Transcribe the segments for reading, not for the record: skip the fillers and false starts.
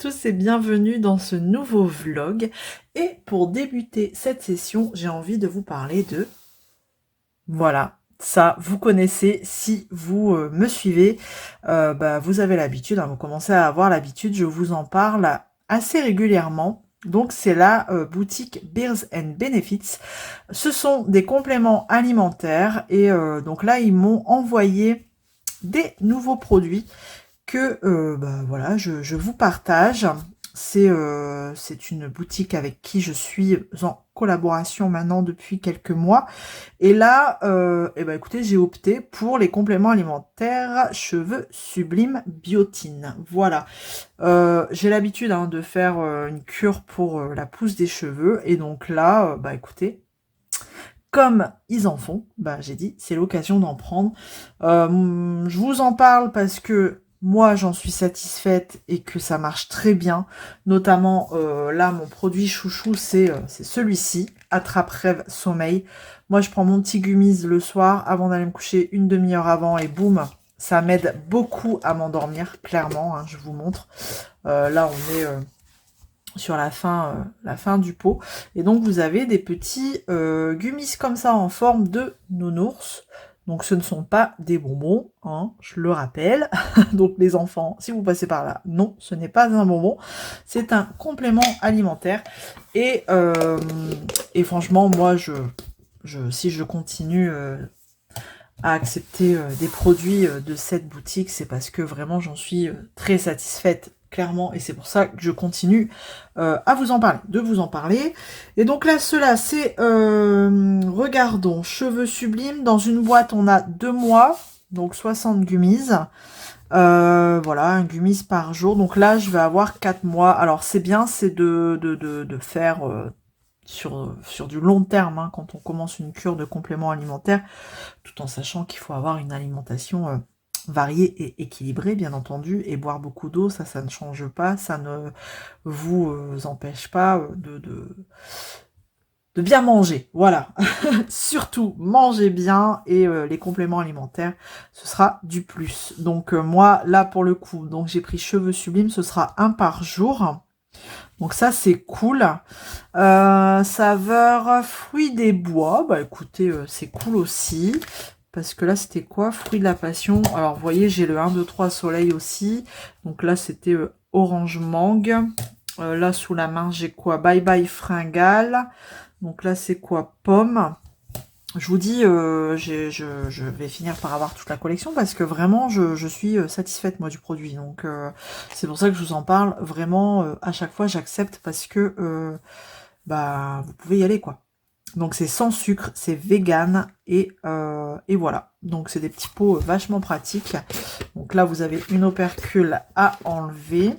tous et bienvenue dans ce nouveau vlog. Et pour débuter cette session, j'ai envie de vous parler de... Voilà, ça, vous connaissez, si vous me suivez, vous avez l'habitude, hein, vous commencez à avoir l'habitude, je vous en parle assez régulièrement. Donc c'est la boutique Beers and Benefits. Ce sont des compléments alimentaires et donc là, ils m'ont envoyé des nouveaux produits que voilà, je vous partage. C'est une boutique avec qui je suis en collaboration maintenant depuis quelques mois. Et là, écoutez, j'ai opté pour les compléments alimentaires cheveux sublimes biotine. Voilà. J'ai l'habitude de faire une cure pour la pousse des cheveux. Et donc là, écoutez, comme ils en font, j'ai dit, c'est l'occasion d'en prendre. Je vous en parle parce que moi, j'en suis satisfaite et que ça marche très bien. Notamment, là, mon produit chouchou, c'est celui-ci, Attrape-Rêve Sommeil. Moi, je prends mon petit gummise le soir avant d'aller me coucher une demi-heure avant et boum, ça m'aide beaucoup à m'endormir, clairement, je vous montre. Là, on est... sur la fin du pot. Et donc, vous avez des petits gummies comme ça en forme de nounours. Donc, ce ne sont pas des bonbons, je le rappelle. Donc, les enfants, si vous passez par là, non, ce n'est pas un bonbon. C'est un complément alimentaire. Et franchement, moi, si je continue à accepter des produits de cette boutique, c'est parce que vraiment, j'en suis très satisfaite, clairement, et c'est pour ça que je continue à vous en parler, de vous en parler. Et donc là, cela, c'est, regardons, cheveux sublimes. Dans une boîte, on a 2 mois, donc 60 gummies. Voilà, un gummies par jour. Donc là, je vais avoir 4 mois. Alors, c'est bien, c'est de faire... sur du long terme, quand on commence une cure de compléments alimentaires, tout en sachant qu'il faut avoir une alimentation variée et équilibrée, bien entendu, et boire beaucoup d'eau, ça ne change pas, ça ne vous empêche pas de bien manger, voilà. Surtout, mangez bien, et les compléments alimentaires, ce sera du plus. Donc moi, là, pour le coup, donc j'ai pris cheveux sublimes, ce sera un par jour. Donc ça, c'est cool. Saveur fruits des bois. Bah écoutez, c'est cool aussi. Parce que là, c'était quoi? Fruits de la passion. Alors, vous voyez, j'ai le 1, 2, 3 soleil aussi. Donc là, c'était orange mangue. Là, sous la main, j'ai quoi? Bye bye fringale. Donc là, c'est quoi? Pomme. Je vous dis, je vais finir par avoir toute la collection parce que vraiment, je suis satisfaite, moi, du produit. Donc, c'est pour ça que je vous en parle. Vraiment, à chaque fois, j'accepte parce que, vous pouvez y aller, quoi. Donc, c'est sans sucre, c'est vegan et voilà. Donc, c'est des petits pots vachement pratiques. Donc là, vous avez une opercule à enlever.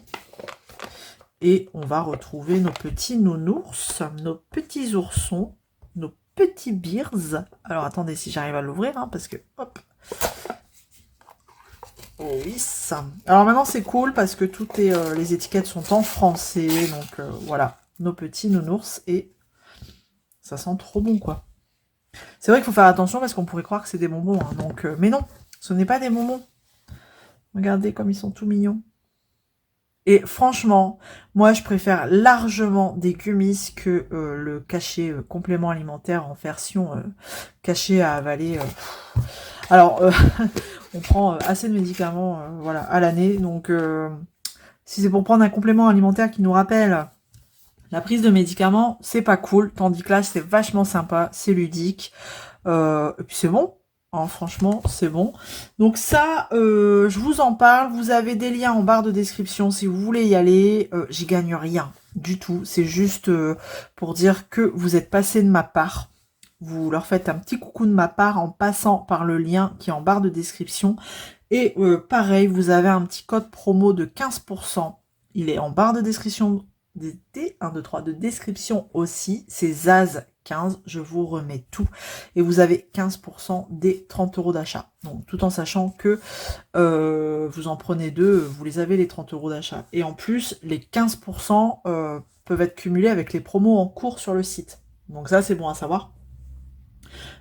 Et on va retrouver nos petits nounours, nos petits oursons, nos petits beers. Alors attendez si j'arrive à l'ouvrir, parce que hop. Oh oui, ça. Alors maintenant c'est cool parce que toutes les étiquettes sont en français, donc voilà, nos petits nounours et ça sent trop bon quoi. C'est vrai qu'il faut faire attention parce qu'on pourrait croire que c'est des bonbons, donc mais non, ce n'est pas des bonbons. Regardez comme ils sont tout mignons. Et franchement, moi, je préfère largement des gummies que le cachet complément alimentaire en version cachet à avaler. Alors, on prend assez de médicaments voilà, à l'année. Donc, si c'est pour prendre un complément alimentaire qui nous rappelle la prise de médicaments, c'est pas cool. Tandis que là, c'est vachement sympa, c'est ludique. Et puis c'est bon. Franchement, c'est bon. Donc ça, je vous en parle. Vous avez des liens en barre de description si vous voulez y aller. J'y gagne rien du tout. C'est juste pour dire que vous êtes passé de ma part. Vous leur faites un petit coucou de ma part en passant par le lien qui est en barre de description. Et pareil, vous avez un petit code promo de 15%. Il est en barre de description. T1, 2, 3 de description aussi. C'est Zaz15. Je vous remets tout. Et vous avez 15% des 30 € d'achat. Donc, tout en sachant que vous en prenez deux, vous les avez les 30 € d'achat. Et en plus, les 15% peuvent être cumulés avec les promos en cours sur le site. Donc ça, c'est bon à savoir.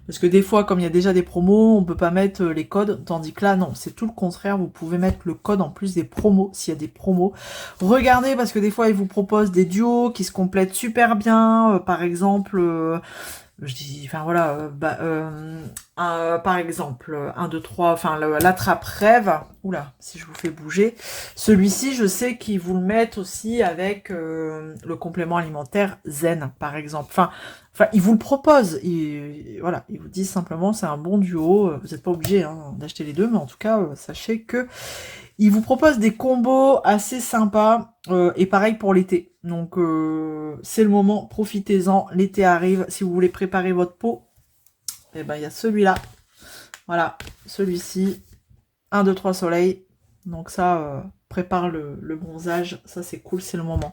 Parce que des fois, comme il y a déjà des promos, on peut pas mettre les codes, tandis que là, non, c'est tout le contraire. Vous pouvez mettre le code en plus des promos, s'il y a des promos. Regardez, parce que des fois, ils vous proposent des duos qui se complètent super bien. Par exemple, je dis, enfin voilà, par exemple, 1, 2, 3, enfin l'attrape-rêve, oula, si je vous fais bouger, celui-ci, je sais qu'ils vous le mettent aussi avec le complément alimentaire Zen, par exemple. Enfin, ils vous le proposent, voilà, ils vous disent simplement, c'est un bon duo, vous n'êtes pas obligé d'acheter les deux, mais en tout cas, sachez que ils vous proposent des combos assez sympas, et pareil pour l'été. Donc, c'est le moment, profitez-en, l'été arrive. Si vous voulez préparer votre peau, eh ben, il y a celui-là. Voilà, celui-ci. 1, 2, 3 soleil. Donc ça, prépare le bronzage. Ça, c'est cool, c'est le moment.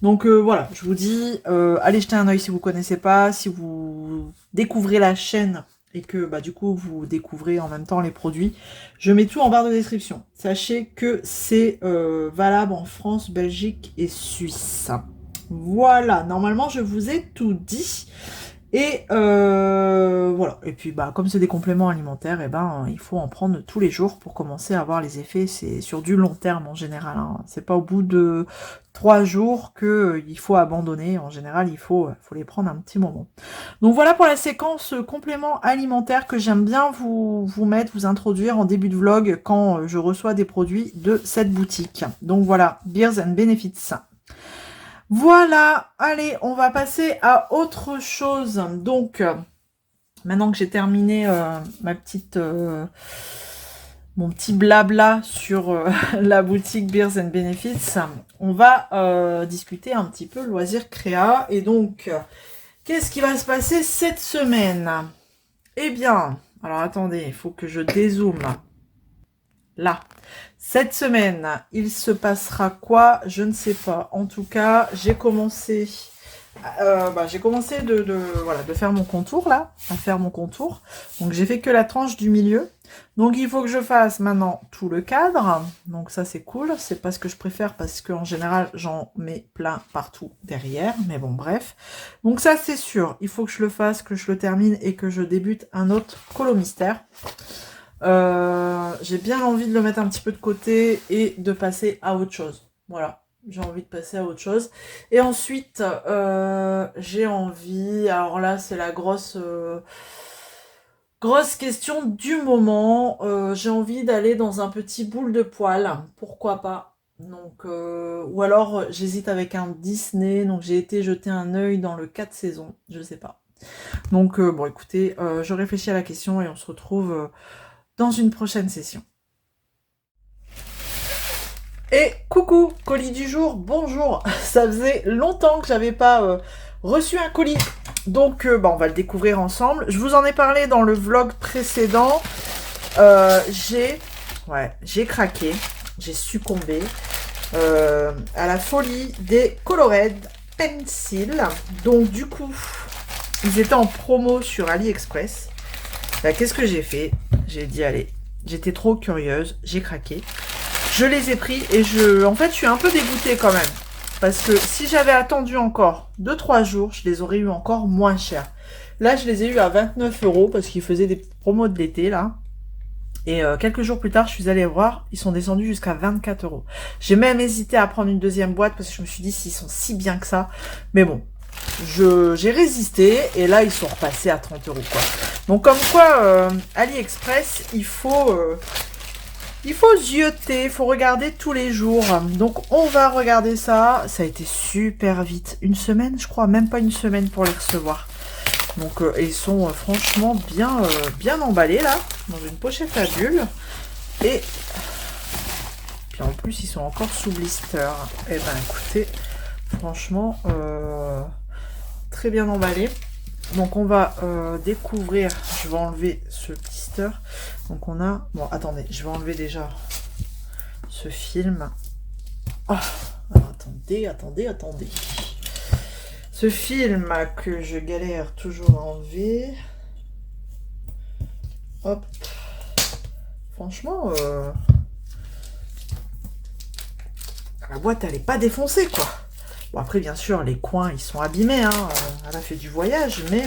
Donc, voilà, je vous dis, allez jeter un œil si vous connaissez pas. Si vous découvrez la chaîne et que bah du coup vous découvrez en même temps les produits, je mets tout en barre de description. Sachez que c'est valable en France, Belgique et Suisse. Voilà, normalement je vous ai tout dit. Et voilà. Et puis bah comme c'est des compléments alimentaires, et ben il faut en prendre tous les jours pour commencer à avoir les effets. C'est sur du long terme en général. C'est pas au bout de 3 jours que il faut abandonner. En général, il faut les prendre un petit moment. Donc voilà pour la séquence compléments alimentaires que j'aime bien vous mettre, vous introduire en début de vlog quand je reçois des produits de cette boutique. Donc voilà, Beers and Benefits. Voilà, allez, on va passer à autre chose. Donc, maintenant que j'ai terminé mon petit blabla sur la boutique Beers and Benefits, on va discuter un petit peu loisirs créa. Et donc, qu'est-ce qui va se passer cette semaine? Eh bien, alors attendez, il faut que je dézoome. Là. Cette semaine, il se passera quoi? Je ne sais pas. En tout cas, j'ai commencé de faire mon contour là, à faire mon contour. Donc j'ai fait que la tranche du milieu. Donc il faut que je fasse maintenant tout le cadre. Donc ça c'est cool. C'est pas ce que je préfère parce qu'en général j'en mets plein partout derrière. Mais bon bref. Donc ça c'est sûr. Il faut que je le fasse, que je le termine et que je débute un autre colo mystère. J'ai bien envie de le mettre un petit peu de côté et de passer à autre chose. Voilà, j'ai envie de passer à autre chose. Et ensuite, j'ai envie, alors là c'est la grosse question du moment, j'ai envie d'aller dans un petit boule de poil, pourquoi pas. Donc, ou alors j'hésite avec un Disney, donc j'ai été jeter un œil dans le 4 saisons, je sais pas. Donc bon écoutez, je réfléchis à la question et on se retrouve dans une prochaine session. Et coucou, colis du jour, bonjour. Ça faisait longtemps que j'avais pas reçu un colis. Donc on va le découvrir ensemble. Je vous en ai parlé dans le vlog précédent. J'ai craqué, j'ai succombé à la folie des Colored Pencil. Donc du coup, ils étaient en promo sur AliExpress. Là, qu'est-ce que j'ai fait? J'ai dit, allez, j'étais trop curieuse, j'ai craqué. Je les ai pris et en fait, je suis un peu dégoûtée quand même. Parce que si j'avais attendu encore 2-3 jours, je les aurais eu encore moins cher. Là, je les ai eu à 29 € parce qu'ils faisaient des promos de l'été, là. Et quelques jours plus tard, je suis allée voir, ils sont descendus jusqu'à 24 €. J'ai même hésité à prendre une deuxième boîte parce que je me suis dit s'ils sont si bien que ça. Mais bon, j'ai résisté et là, ils sont repassés à 30 € quoi. Donc comme quoi, AliExpress, il faut zioter, il faut regarder tous les jours. Donc on va regarder ça. Ça a été super vite. Une semaine, je crois, même pas une semaine pour les recevoir. Donc ils sont franchement bien emballés là, dans une pochette à bulles. Et puis en plus, ils sont encore sous blister. Eh ben écoutez, franchement, très bien emballés. Donc on va découvrir, je vais enlever ce blister. Donc on a, bon attendez, je vais enlever déjà ce film. Oh, alors attendez. Ce film que je galère toujours à enlever. Hop. Franchement, la boîte elle est pas défoncée quoi. Bon après bien sûr les coins ils sont abîmés, hein. Elle a fait du voyage, mais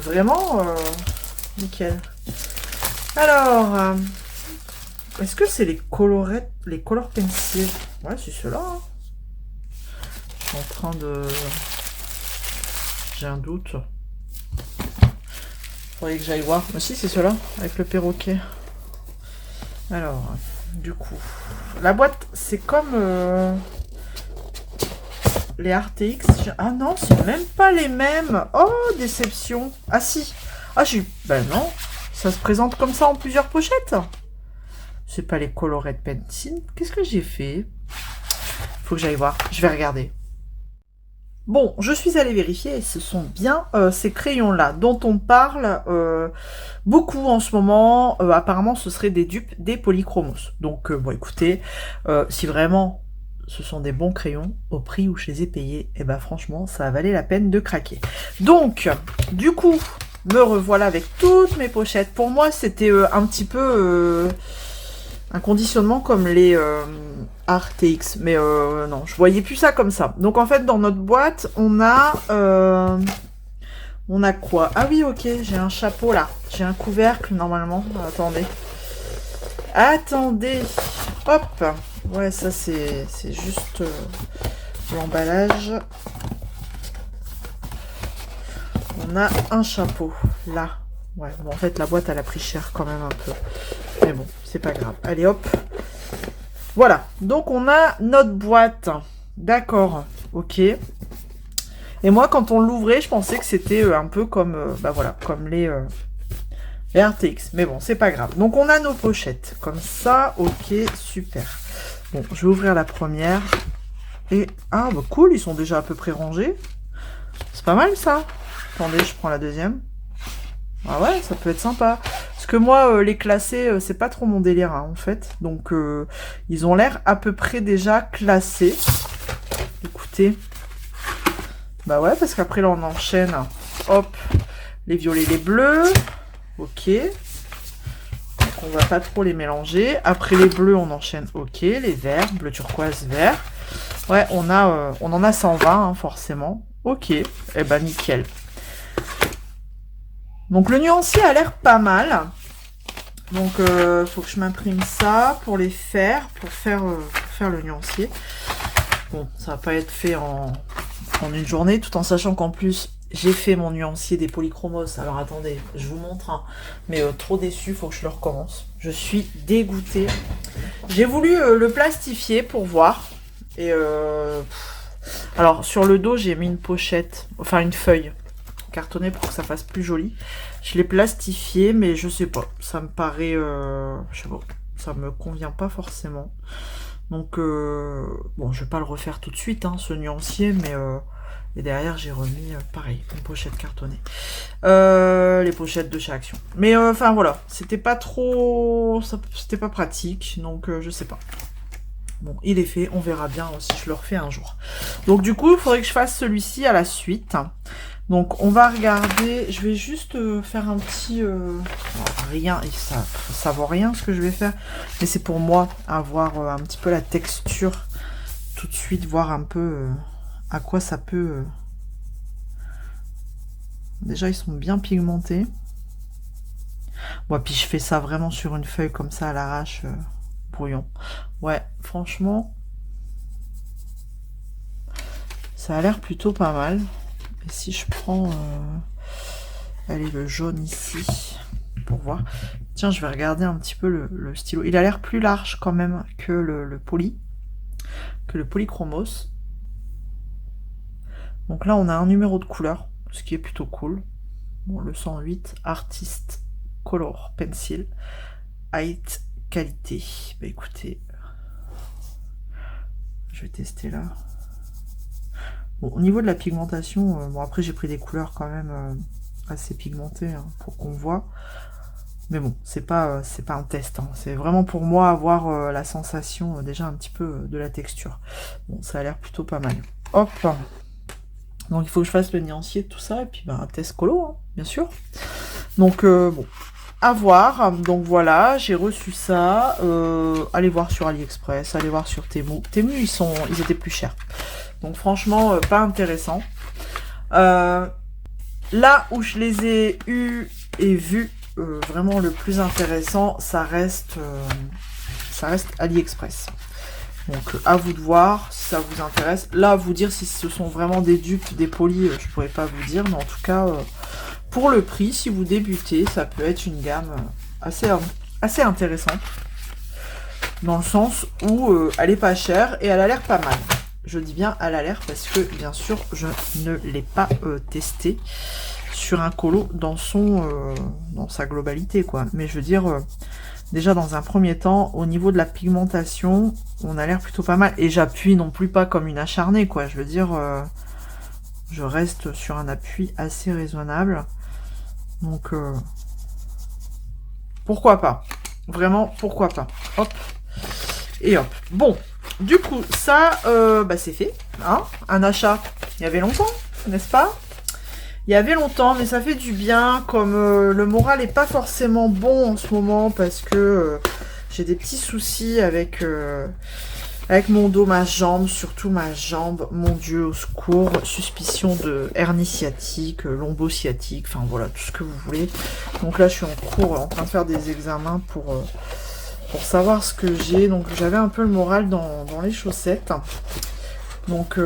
Vraiment, nickel. Alors, est-ce que c'est les colorettes, les color pencils? Ouais, c'est ceux-là. Hein. Je suis en train de... J'ai un doute. Faudrait que j'aille voir. Mais si, c'est ceux-là, avec le perroquet. Alors, du coup, la boîte, c'est comme les RTX. Ah non, c'est même pas les mêmes. Oh, déception. Ah si. Ah, j'ai... Ben non, ça se présente comme ça en plusieurs pochettes. C'est pas les colorettes pencil. Qu'est-ce que j'ai fait? Faut que j'aille voir. Je vais regarder. Bon, je suis allée vérifier et ce sont bien ces crayons-là dont on parle beaucoup en ce moment. Apparemment, ce seraient des dupes des Polychromos. Donc, bon, écoutez, si vraiment ce sont des bons crayons au prix où je les ai payés, et ben franchement, ça a valé la peine de craquer. Donc, du coup, me revoilà avec toutes mes pochettes. Pour moi, c'était un petit peu... un conditionnement comme les RTX, mais non, je voyais plus ça comme ça. Donc en fait, dans notre boîte, on a quoi? Ah oui, ok, j'ai un chapeau là, j'ai un couvercle normalement. Attendez, hop, ouais, ça c'est juste l'emballage. On a un chapeau là. Ouais, bon, en fait, la boîte, elle a pris cher quand même un peu. Mais bon, c'est pas grave. Allez, hop. Voilà. Donc, on a notre boîte. D'accord. Ok. Et moi, quand on l'ouvrait, je pensais que c'était un peu comme, bah voilà, comme les RTX. Mais bon, c'est pas grave. Donc, on a nos pochettes. Comme ça. Ok, super. Bon, je vais ouvrir la première. Et, ah, bah cool, ils sont déjà à peu près rangés. C'est pas mal, ça. Attendez, je prends la deuxième. Ah ouais, ça peut être sympa. Parce que moi, les classés, c'est pas trop mon délire, hein, en fait. Donc, ils ont l'air à peu près déjà classés. Écoutez. Bah ouais, parce qu'après, là, on enchaîne. Hop, les violets, les bleus. Ok. Donc, on va pas trop les mélanger. Après les bleus, on enchaîne. Ok, les verts, bleu turquoise, vert. Ouais, on en a 120, hein, forcément. Ok, eh ben nickel. Donc le nuancier a l'air pas mal. Donc faut que je m'imprime ça pour les faire, pour faire le nuancier. Bon, ça va pas être fait en une journée, tout en sachant qu'en plus j'ai fait mon nuancier des Polychromos. Alors attendez, je vous montre, hein. Mais trop déçu, faut que je le recommence. Je suis dégoûtée. J'ai voulu le plastifier pour voir. Et alors sur le dos j'ai mis une pochette, enfin une feuille cartonné pour que ça fasse plus joli. Je l'ai plastifié, mais je sais pas. Ça me paraît... je sais pas. Ça me convient pas forcément. Donc, bon, je vais pas le refaire tout de suite, hein, ce nuancier, mais... et derrière, j'ai remis, pareil, une pochette cartonnée. Les pochettes de chez Action. Mais, enfin, voilà. C'était pas trop... C'était pas pratique, donc je sais pas. Bon, il est fait, on verra bien si je le refais un jour. Donc du coup, il faudrait que je fasse celui-ci à la suite. Donc on va regarder, je vais juste faire un petit... rien, ça vaut rien ce que je vais faire. Mais c'est pour moi, avoir un petit peu la texture tout de suite, voir un peu à quoi ça peut... Déjà, ils sont bien pigmentés. Bon, puis je fais ça vraiment sur une feuille comme ça à l'arrache, brouillon. Ouais, franchement, ça a l'air plutôt pas mal. Et si je prends, allez, le jaune ici, pour voir. Tiens, je vais regarder un petit peu le stylo. Il a l'air plus large quand même que le Polychromos. Donc là, on a un numéro de couleur, ce qui est plutôt cool. Bon, le 108, Artist Color Pencil, Height Qualité. Bah écoutez, je vais tester là. Bon, au niveau de la pigmentation, bon après j'ai pris des couleurs quand même assez pigmentées, hein, pour qu'on voit. Mais bon, c'est pas un test, hein. C'est vraiment pour moi avoir la sensation déjà un petit peu de la texture. Bon, ça a l'air plutôt pas mal. Hop. Donc il faut que je fasse le nuancier, tout ça, et puis ben, un test colo, hein, bien sûr. Donc bon, à voir. Donc voilà, j'ai reçu ça. Allez voir sur AliExpress, allez voir sur Temu. Temu, ils étaient plus chers. Donc franchement, pas intéressant. Là où je les ai eus et vus, vraiment le plus intéressant, ça reste AliExpress. Donc à vous de voir si ça vous intéresse. Là, vous dire si ce sont vraiment des dupes, des polis, je pourrais pas vous dire, mais en tout cas, pour le prix, si vous débutez, ça peut être une gamme assez intéressante. Dans le sens où elle est pas chère et elle a l'air pas mal. Je dis bien elle a l'air parce que bien sûr je ne l'ai pas testé sur un colo dans sa globalité quoi. Mais je veux dire déjà dans un premier temps au niveau de la pigmentation on a l'air plutôt pas mal et j'appuie non plus pas comme une acharnée quoi. Je veux dire je reste sur un appui assez raisonnable donc pourquoi pas, vraiment pourquoi pas. Hop et hop. Bon, du coup, ça, c'est fait. Hein, un achat, il y avait longtemps, n'est-ce pas? Il y avait longtemps, mais ça fait du bien. Comme le moral n'est pas forcément bon en ce moment, parce que j'ai des petits soucis avec mon dos, ma jambe, surtout ma jambe. Mon Dieu, au secours. Suspicion de hernie sciatique, lombo-sciatique, enfin voilà, tout ce que vous voulez. Donc là, je suis en cours, en train de faire des examens pour savoir ce que j'ai. Donc j'avais un peu le moral dans les chaussettes. Donc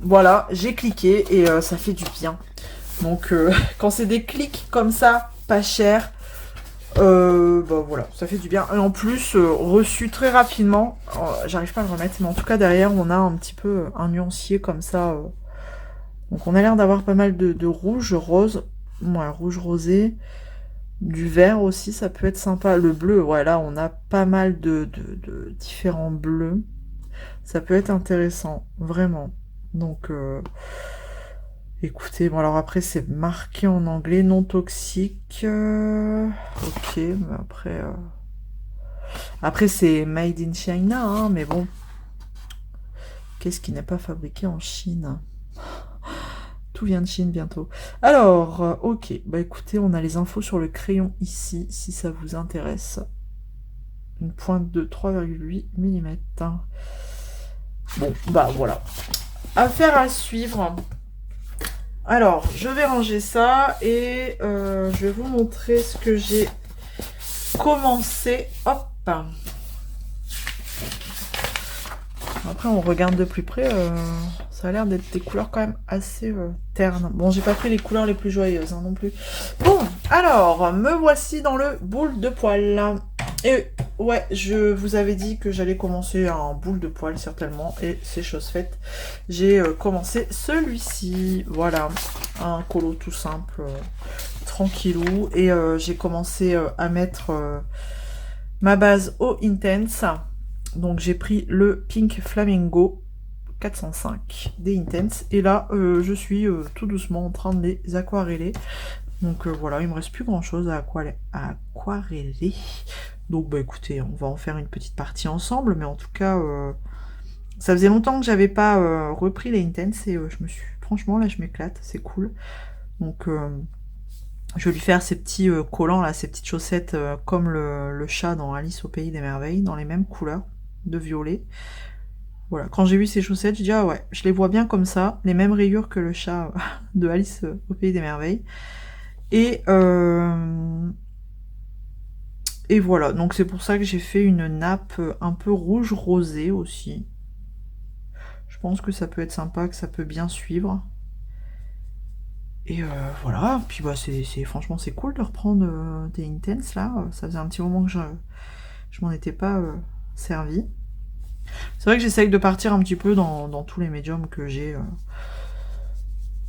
voilà, j'ai cliqué et ça fait du bien. Donc quand c'est des clics comme ça, pas cher, voilà, ça fait du bien. Et en plus, reçu très rapidement, j'arrive pas à le remettre, mais en tout cas derrière on a un petit peu un nuancier comme ça. Donc on a l'air d'avoir pas mal de rouge, rose, ouais, rouge rosé. Du vert aussi, ça peut être sympa. Le bleu, ouais, là, on a pas mal de différents bleus. Ça peut être intéressant, vraiment. Donc, écoutez, bon, alors après, c'est marqué en anglais, non toxique. Ok, mais après, c'est made in China, hein, mais bon. Qu'est-ce qui n'est pas fabriqué en Chine? Tout vient de Chine bientôt. Alors, ok, bah écoutez, on a les infos sur le crayon ici, si ça vous intéresse. Une pointe de 3,8 mm. Bon, bah voilà. Affaire à suivre. Alors, je vais ranger ça et je vais vous montrer ce que j'ai commencé. Hop. Après, on regarde de plus près. Ça a l'air d'être des couleurs quand même assez ternes. Bon, j'ai pas pris les couleurs les plus joyeuses hein, non plus. Bon, alors, me voici dans le boule de poil. Et ouais, je vous avais dit que j'allais commencer un boule de poil certainement. Et c'est chose faite. J'ai commencé celui-ci. Voilà, un colo tout simple, tranquillou. Et j'ai commencé à mettre ma base au Intense. Donc j'ai pris le Pink Flamingo 405 des Intense. Et là, je suis tout doucement en train de les aquareller. Donc voilà, il me reste plus grand chose à aquareller. Donc bah écoutez, on va en faire une petite partie ensemble. Mais en tout cas, ça faisait longtemps que j'avais pas repris les Intense. Et je me suis... Franchement, là, je m'éclate. C'est cool. Donc... je vais lui faire ces petits collants, là, ces petites chaussettes comme le chat dans Alice au Pays des Merveilles, dans les mêmes couleurs de violet. Voilà, quand j'ai vu ces chaussettes, je dis ah ouais, je les vois bien comme ça, les mêmes rayures que le chat de Alice au Pays des Merveilles. Et voilà, donc c'est pour ça que j'ai fait une nappe un peu rouge rosé aussi. Je pense que ça peut être sympa, que ça peut bien suivre. Et voilà, puis bah franchement c'est cool de reprendre des Intense là, ça faisait un petit moment que je m'en étais pas servi. C'est vrai que j'essaye de partir un petit peu dans tous les médiums que j'ai.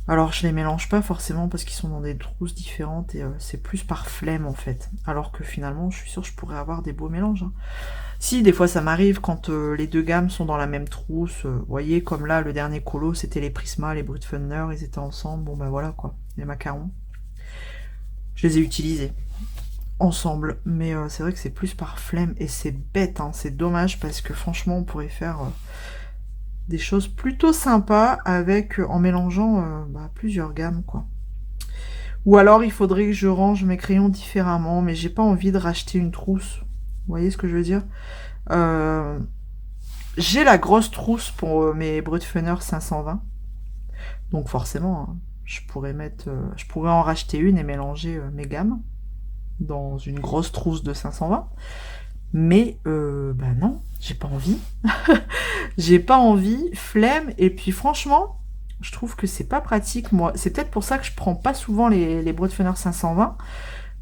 Alors je les mélange pas forcément parce qu'ils sont dans des trousses différentes et c'est plus par flemme en fait. Alors que finalement je suis sûre que je pourrais avoir des beaux mélanges. Hein. Si, des fois ça m'arrive quand les deux gammes sont dans la même trousse. Vous voyez, comme là, le dernier colo, c'était les Prisma, les Brut Thunder, ils étaient ensemble. Bon, ben voilà quoi, les macarons. Je les ai utilisés ensemble. Mais c'est vrai que c'est plus par flemme et c'est bête, hein, c'est dommage parce que franchement, on pourrait faire des choses plutôt sympas avec en mélangeant plusieurs gammes quoi. Ou alors, il faudrait que je range mes crayons différemment, mais j'ai pas envie de racheter une trousse. Vous voyez ce que je veux dire? J'ai la grosse trousse pour mes Brut Funner 520. Donc forcément, hein, je pourrais en racheter une et mélanger mes gammes dans une grosse trousse de 520. Mais bah non, j'ai pas envie. J'ai pas envie, flemme. Et puis franchement, je trouve que c'est pas pratique. Moi, c'est peut-être pour ça que je prends pas souvent les Broadfunner 520.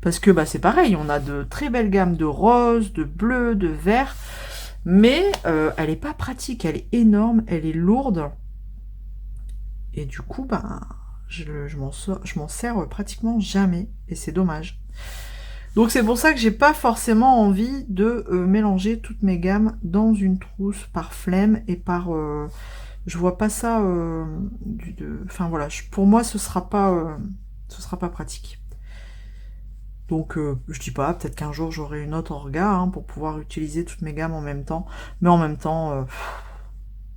Parce que bah, c'est pareil, on a de très belles gammes de rose, de bleu, de vert. Mais elle est pas pratique, elle est énorme, elle est lourde. Et du coup, bah, je m'en sers pratiquement jamais. Et c'est dommage. Donc c'est pour ça que j'ai pas forcément envie de mélanger toutes mes gammes dans une trousse par flemme et par... je vois pas ça... Enfin voilà, pour moi ce sera pas pratique. Donc je dis pas, peut-être qu'un jour j'aurai une autre orga hein, pour pouvoir utiliser toutes mes gammes en même temps. Mais en même temps,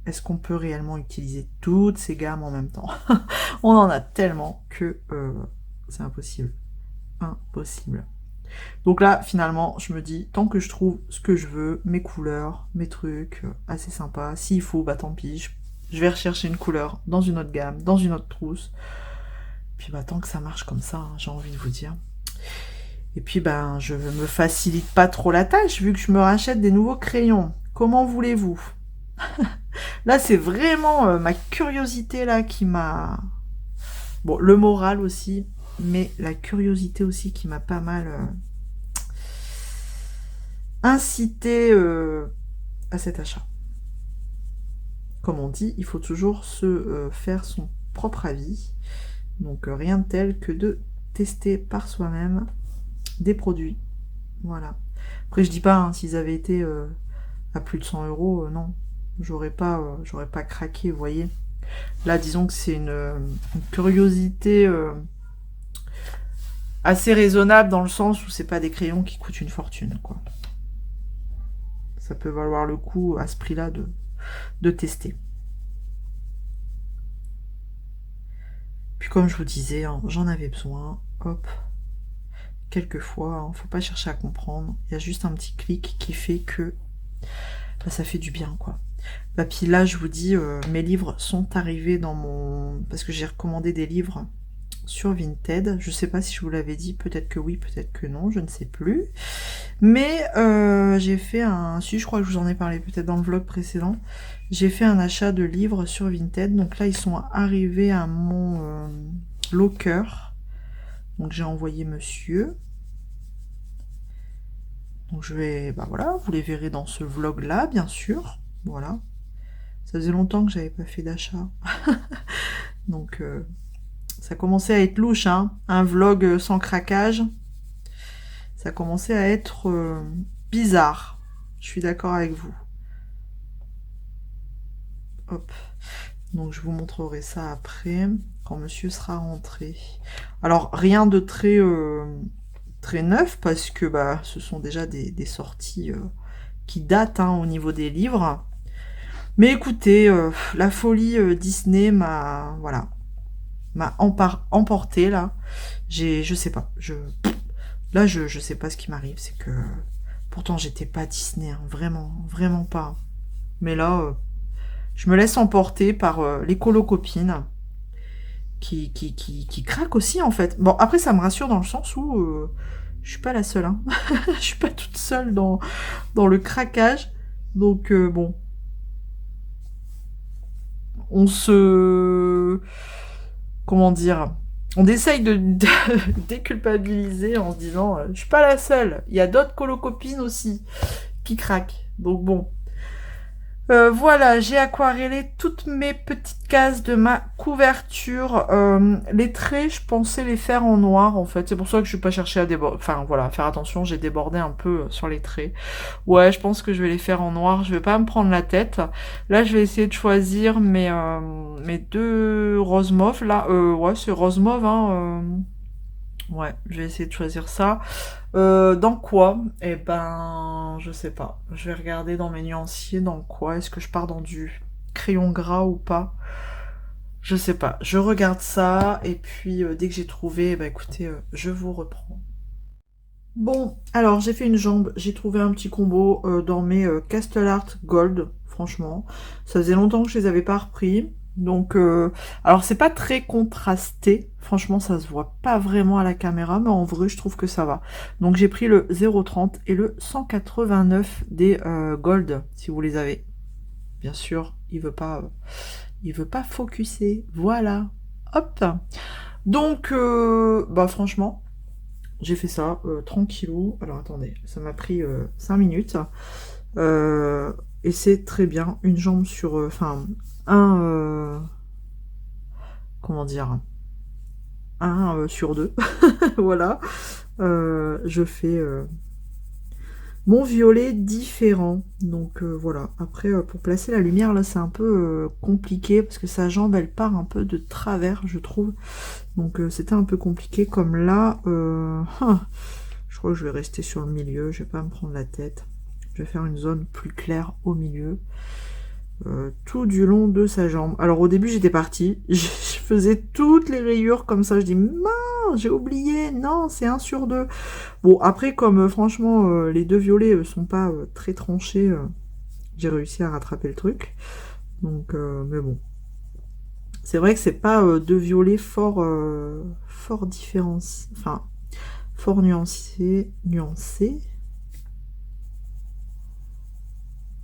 est-ce qu'on peut réellement utiliser toutes ces gammes en même temps? On en a tellement que c'est impossible. Impossible. Donc là, finalement, je me dis, tant que je trouve ce que je veux, mes couleurs, mes trucs, assez sympas, s'il faut, bah tant pis, je vais rechercher une couleur dans une autre gamme, dans une autre trousse. Puis bah tant que ça marche comme ça, hein, j'ai envie de vous dire. Et puis ben, je me facilite pas trop la tâche, vu que je me rachète des nouveaux crayons. Comment voulez-vous? Là, c'est vraiment ma curiosité là qui m'a... Bon, le moral aussi, mais la curiosité aussi qui m'a pas mal... inciter à cet achat. Comme on dit, il faut toujours se faire son propre avis. Donc rien de tel que de tester par soi-même des produits. Voilà. Après je dis pas, hein, s'ils avaient été à plus de 100 €, non. J'aurais pas craqué, vous voyez. Là, disons que c'est une curiosité assez raisonnable dans le sens où c'est pas des crayons qui coûtent une fortune, quoi. Ça peut valoir le coup à ce prix-là de tester. Puis comme je vous disais, hein, j'en avais besoin. Hop. Quelquefois, hein, faut pas chercher à comprendre. Il y a juste un petit clic qui fait que bah, ça fait du bien, quoi. Bah, puis là, je vous dis, mes livres sont arrivés dans mon... Parce que j'ai recommandé des livres sur Vinted. Je sais pas si je vous l'avais dit, peut-être que oui, peut-être que non, je ne sais plus. Mais j'ai fait un... Si, je crois que je vous en ai parlé peut-être dans le vlog précédent. J'ai fait un achat de livres sur Vinted. Donc là, ils sont arrivés à mon locker. Donc j'ai envoyé monsieur. Donc je vais... Bah voilà, vous les verrez dans ce vlog-là, bien sûr. Voilà. Ça faisait longtemps que j'avais pas fait d'achat. Donc ça commençait à être louche, hein. Un vlog sans craquage. Ça commençait à être bizarre. Je suis d'accord avec vous. Hop. Donc je vous montrerai ça après, quand monsieur sera rentré. Alors rien de très, très neuf, parce que bah, ce sont déjà des sorties qui datent hein, au niveau des livres. Mais écoutez, la folie Disney m'a voilà, m'a emporté là. Je sais pas. Là, je sais pas ce qui m'arrive. C'est que pourtant j'étais pas Disney, hein, vraiment, vraiment pas. Mais là, je me laisse emporter par les colo-copines qui craquent aussi en fait. Bon, après ça me rassure dans le sens où je suis pas la seule. Hein. Je suis pas toute seule dans le craquage. Donc bon. On se... Comment dire? On essaye de déculpabiliser en se disant je suis pas la seule. Il y a d'autres colo-copines aussi qui craquent. Donc bon. Voilà, j'ai aquarellé toutes mes petites cases de ma couverture. Les traits, je pensais les faire en noir, en fait. C'est pour ça que je suis pas cherché à déborder. Enfin, voilà, faire attention, j'ai débordé un peu sur les traits. Ouais, je pense que je vais les faire en noir. Je vais pas me prendre la tête. Là, je vais essayer de choisir mes deux rose mauve, là. Ouais, c'est rose mauve, hein. Ouais, je vais essayer de choisir ça. Dans quoi? Eh ben, je sais pas. Je vais regarder dans mes nuanciers dans quoi. Est-ce que je pars dans du crayon gras ou pas? Je sais pas. Je regarde ça et puis dès que j'ai trouvé, bah écoutez, je vous reprends. Bon, alors j'ai fait une jambe. J'ai trouvé un petit combo dans mes Castle Art Gold. Franchement, ça faisait longtemps que je les avais pas repris. Donc, alors c'est pas très contrasté. Franchement, ça se voit pas vraiment à la caméra, mais en vrai, je trouve que ça va. Donc, j'ai pris le 0,30 et le 189 des Gold, si vous les avez. Bien sûr, il veut pas focuser. Voilà. Hop. Donc, bah franchement, j'ai fait ça tranquillou. Alors, attendez, ça m'a pris 5 minutes. Euh, et c'est très bien. Une jambe sur... Enfin, un... comment dire, un sur deux. Voilà. Je fais mon violet différent. Donc voilà. Après, pour placer la lumière, là, c'est un peu compliqué parce que sa jambe, elle part un peu de travers, je trouve. Donc c'était un peu compliqué. Comme là, je crois que je vais rester sur le milieu. Je vais pas me prendre la tête. Je vais faire une zone plus claire au milieu. Tout du long de sa jambe. Alors au début j'étais partie, je faisais toutes les rayures comme ça, je dis mince, j'ai oublié, non c'est un sur deux. Bon après comme franchement les deux violets sont pas très tranchés, j'ai réussi à rattraper le truc. Donc mais bon. C'est vrai que c'est pas deux violets fort différents, enfin fort nuancés.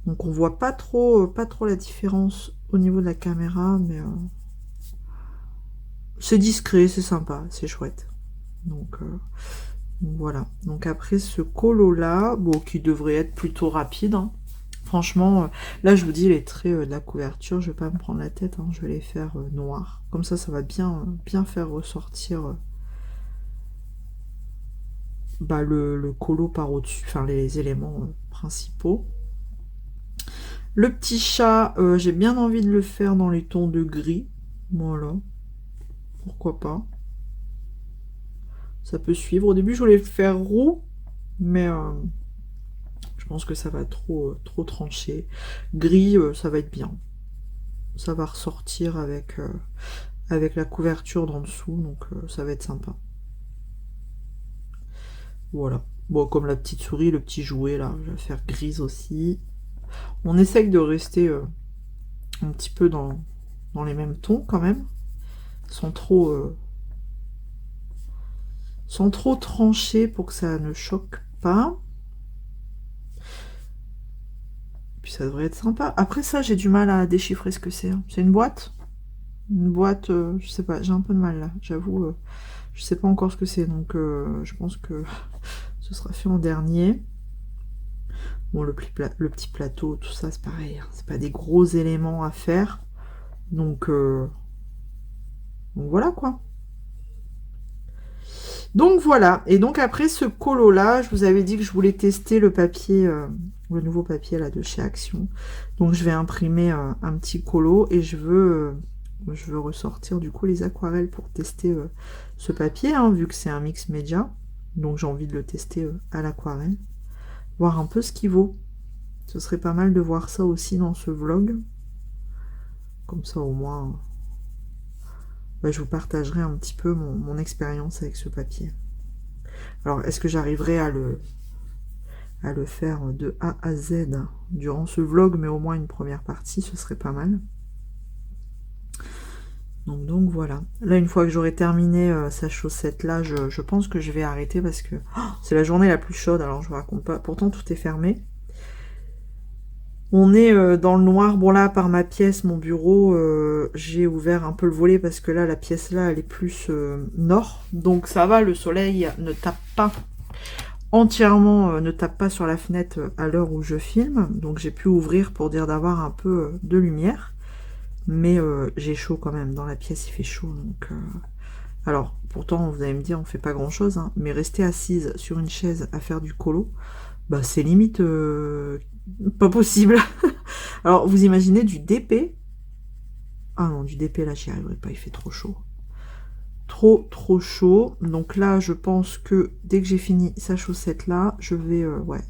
Donc on voit pas trop la différence au niveau de la caméra, mais c'est discret, c'est sympa, c'est chouette. Donc voilà. Donc après ce colo là, bon, qui devrait être plutôt rapide, hein. Franchement, là je vous dis les traits de la couverture, je vais pas me prendre la tête, hein, je vais les faire noirs. Comme ça va bien faire ressortir bah, le colo par au-dessus, enfin les éléments principaux. Le petit chat, j'ai bien envie de le faire dans les tons de gris. Voilà. Pourquoi pas. Ça peut suivre. Au début, je voulais le faire roux, mais je pense que ça va trop trancher. Gris, ça va être bien. Ça va ressortir avec la couverture d'en dessous, donc ça va être sympa. Voilà. Bon, comme la petite souris, le petit jouet, là, je vais faire grise aussi. On essaye de rester un petit peu dans les mêmes tons, quand même. Sans trop trancher pour que ça ne choque pas. Puis ça devrait être sympa. Après ça, j'ai du mal à déchiffrer ce que c'est. C'est une boîte? Une boîte, je sais pas, j'ai un peu de mal là, j'avoue. Je sais pas encore ce que c'est, donc je pense que ce sera fait en dernier. Bon, le petit plateau, tout ça, c'est pareil. Hein, c'est pas des gros éléments à faire. Donc voilà quoi. Donc voilà. Et donc après ce colo là, je vous avais dit que je voulais tester le papier, le nouveau papier là de chez Action. Donc je vais imprimer un petit colo et je veux ressortir du coup les aquarelles pour tester ce papier, hein, vu que c'est un mix média. Donc j'ai envie de le tester à l'aquarelle. Voir un peu ce qu'il vaut. Ce serait pas mal de voir ça aussi dans ce vlog. Comme ça au moins, bah, je vous partagerai un petit peu mon expérience avec ce papier. Alors est-ce que j'arriverai à le faire de A à Z durant ce vlog, mais au moins une première partie, ce serait pas mal. Donc voilà. Là, une fois que j'aurai terminé sa chaussette là, je pense que je vais arrêter parce que c'est la journée la plus chaude, alors je vous raconte pas. Pourtant, tout est fermé. On est dans le noir. Bon là, par ma pièce, mon bureau, j'ai ouvert un peu le volet parce que là, la pièce là, elle est plus nord. Donc ça va, le soleil ne tape pas entièrement, ne tape pas sur la fenêtre à l'heure où je filme. Donc j'ai pu ouvrir pour dire d'avoir un peu de lumière. Mais j'ai chaud quand même. Dans la pièce, il fait chaud. Donc, alors, pourtant, vous allez me dire, on fait pas grand-chose. Hein, mais rester assise sur une chaise à faire du colo, bah c'est limite pas possible. Alors, vous imaginez du DP? Ah non, du DP, là, j'y arriverai pas. Il fait trop chaud. Trop chaud. Donc là, je pense que dès que j'ai fini sa chaussette là, je vais... ouais.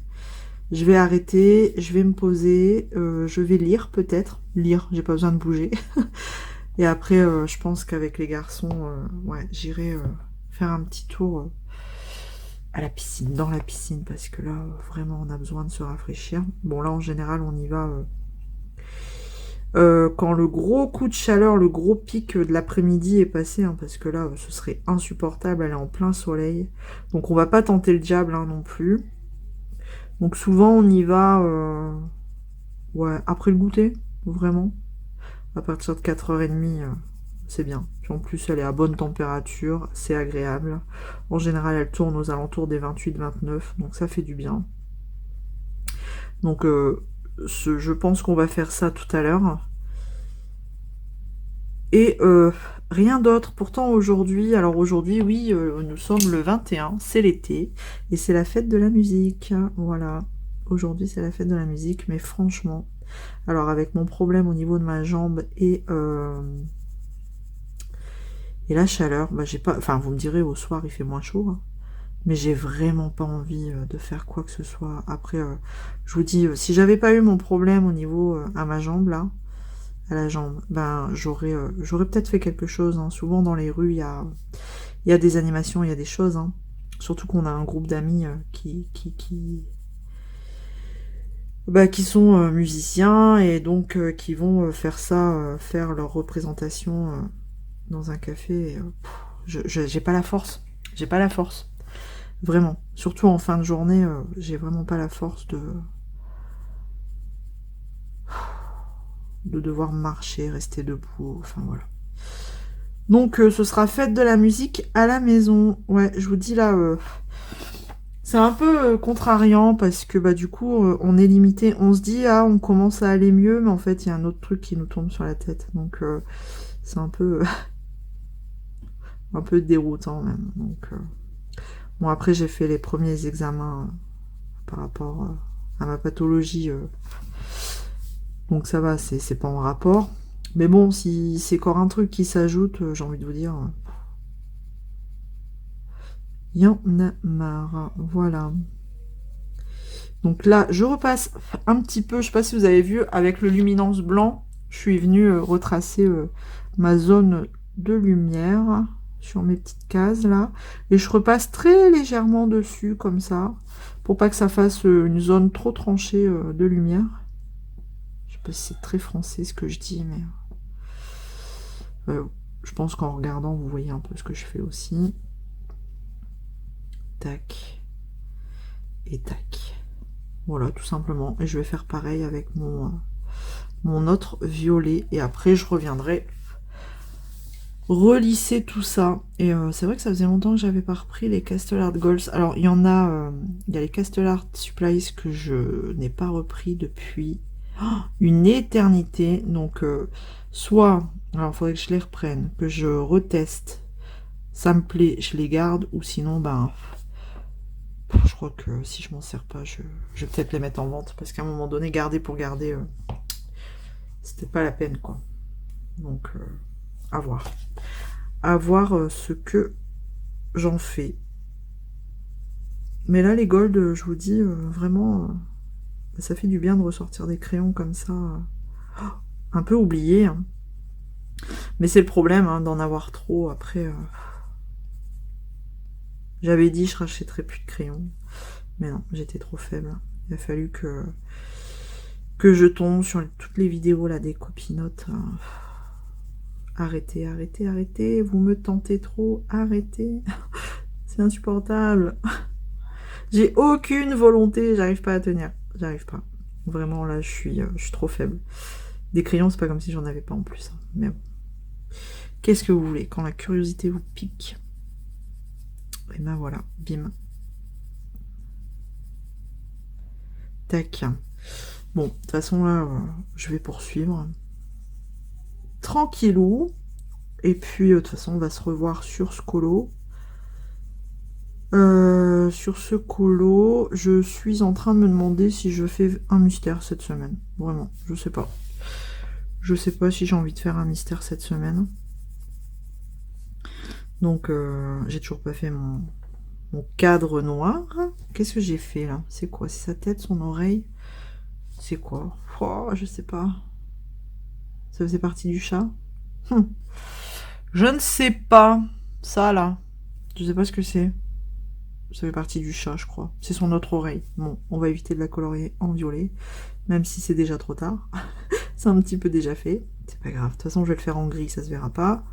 Je vais arrêter, je vais me poser, je vais lire peut-être. Lire, j'ai pas besoin de bouger. Et après, je pense qu'avec les garçons, ouais, j'irai faire un petit tour à la piscine, dans la piscine, parce que là, vraiment, on a besoin de se rafraîchir. Bon, là, en général, on y va quand le gros coup de chaleur, le gros pic de l'après-midi est passé, hein, parce que là, ce serait insupportable, elle est en plein soleil. Donc on va pas tenter le diable hein, non plus. Donc souvent on y va ouais, après le goûter, vraiment. À partir de 4h30, c'est bien. Puis en plus elle est à bonne température, c'est agréable. En général elle tourne aux alentours des 28-29, donc ça fait du bien. Donc je pense qu'on va faire ça tout à l'heure. Et rien d'autre. Pourtant aujourd'hui, alors aujourd'hui, oui, nous sommes le 21, c'est l'été, et c'est la fête de la musique. Voilà. Aujourd'hui, c'est la fête de la musique, mais franchement, alors avec mon problème au niveau de ma jambe et la chaleur, bah j'ai pas. Enfin, vous me direz, au soir, il fait moins chaud, hein, mais j'ai vraiment pas envie de faire quoi que ce soit. Après, je vous dis, si j'avais pas eu mon problème au niveau à ma jambe, là, à la jambe, ben j'aurais peut-être fait quelque chose, hein. Souvent dans les rues il y a des animations, il y a des choses, hein. Surtout qu'on a un groupe d'amis qui sont musiciens et donc qui vont faire ça, faire leur représentation dans un café. J'ai pas la force, j'ai pas la force, vraiment. Surtout en fin de journée, j'ai vraiment pas la force de devoir marcher, rester debout, enfin voilà. Donc ce sera fête de la musique à la maison. Ouais, je vous dis là, c'est un peu contrariant parce que bah du coup on est limité. On se dit ah on commence à aller mieux, mais en fait il y a un autre truc qui nous tombe sur la tête. Donc c'est un peu un peu déroutant même. Donc bon après j'ai fait les premiers examens par rapport à ma pathologie. Donc ça va, c'est pas en rapport. Mais bon, si c'est encore un truc qui s'ajoute, j'ai envie de vous dire, il y en a marre. Voilà. Donc là, je repasse un petit peu, je sais pas si vous avez vu, avec le luminance blanc, je suis venue retracer ma zone de lumière sur mes petites cases là. Et je repasse très légèrement dessus, comme ça, pour pas que ça fasse une zone trop tranchée de lumière. Je sais pas si c'est très français ce que je dis, mais je pense qu'en regardant, vous voyez un peu ce que je fais aussi. Tac. Et tac. Voilà, tout simplement. Et je vais faire pareil avec mon autre violet. Et après, je reviendrai relisser tout ça. Et c'est vrai que ça faisait longtemps que j'avais pas repris les Castle Art Goals. Alors, il y en a... il y a les Castle Art Supplies que je n'ai pas repris depuis une éternité. Donc, soit... Alors, il faudrait que je les reprenne, que je reteste. Ça me plaît, je les garde. Ou sinon, ben... Je crois que si je m'en sers pas, je vais peut-être les mettre en vente. Parce qu'à un moment donné, garder pour garder, c'était pas la peine, quoi. Donc, à voir. À voir ce que j'en fais. Mais là, les gold, je vous dis, vraiment, ça fait du bien de ressortir des crayons comme ça. Un peu oubliés. Hein. Mais c'est le problème hein, d'en avoir trop. Après, j'avais dit je rachèterais plus de crayons. Mais non, j'étais trop faible. Il a fallu que je tombe sur toutes les vidéos là des copinotes. Arrêtez, arrêtez, arrêtez. Vous me tentez trop. Arrêtez. C'est insupportable. J'ai aucune volonté. J'arrive pas à tenir. J'arrive pas. Vraiment là, je suis trop faible. Des crayons, c'est pas comme si j'en avais pas en plus. Hein. Mais bon. Qu'est-ce que vous voulez? Quand la curiosité vous pique. Et ben voilà. Bim. Tac. Bon, de toute façon, là, je vais poursuivre. Tranquillou. Et puis, de toute façon, on va se revoir sur ce colo. Sur ce colo, je suis en train de me demander si je fais un mystère cette semaine. Vraiment, je sais pas. Je sais pas si j'ai envie de faire un mystère cette semaine. Donc, j'ai toujours pas fait mon cadre noir. Qu'est-ce que j'ai fait, là? C'est quoi? C'est sa tête, son oreille? C'est quoi? Oh, je sais pas. Ça faisait partie du chat? Je ne sais pas. Ça, là. Je sais pas ce que c'est. Ça fait partie du chat, je crois. C'est son autre oreille. Bon, on va éviter de la colorier en violet. Même si c'est déjà trop tard. C'est un petit peu déjà fait. C'est pas grave. De toute façon, je vais le faire en gris, ça se verra pas.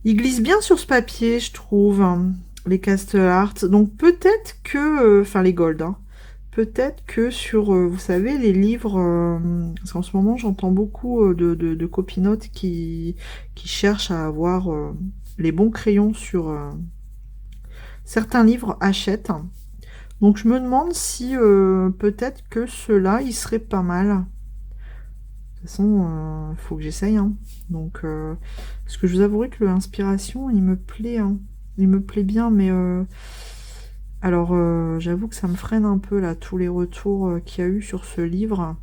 Il glisse bien sur ce papier, je trouve, hein, les Castle Art. Donc peut-être que... Enfin, les gold, hein. Peut-être que sur, vous savez, les livres... parce qu'en ce moment, j'entends beaucoup de copinotes qui cherchent à avoir les bons crayons sur... certains livres achètent. Donc je me demande si peut-être que ceux-là, ils seraient pas mal. De toute façon, il faut que j'essaye. Hein. Donc, parce que je vous avouerai que l'inspiration, il me plaît. Hein. Il me plaît bien, mais... alors, j'avoue que ça me freine un peu, là, tous les retours qu'il y a eu sur ce livre.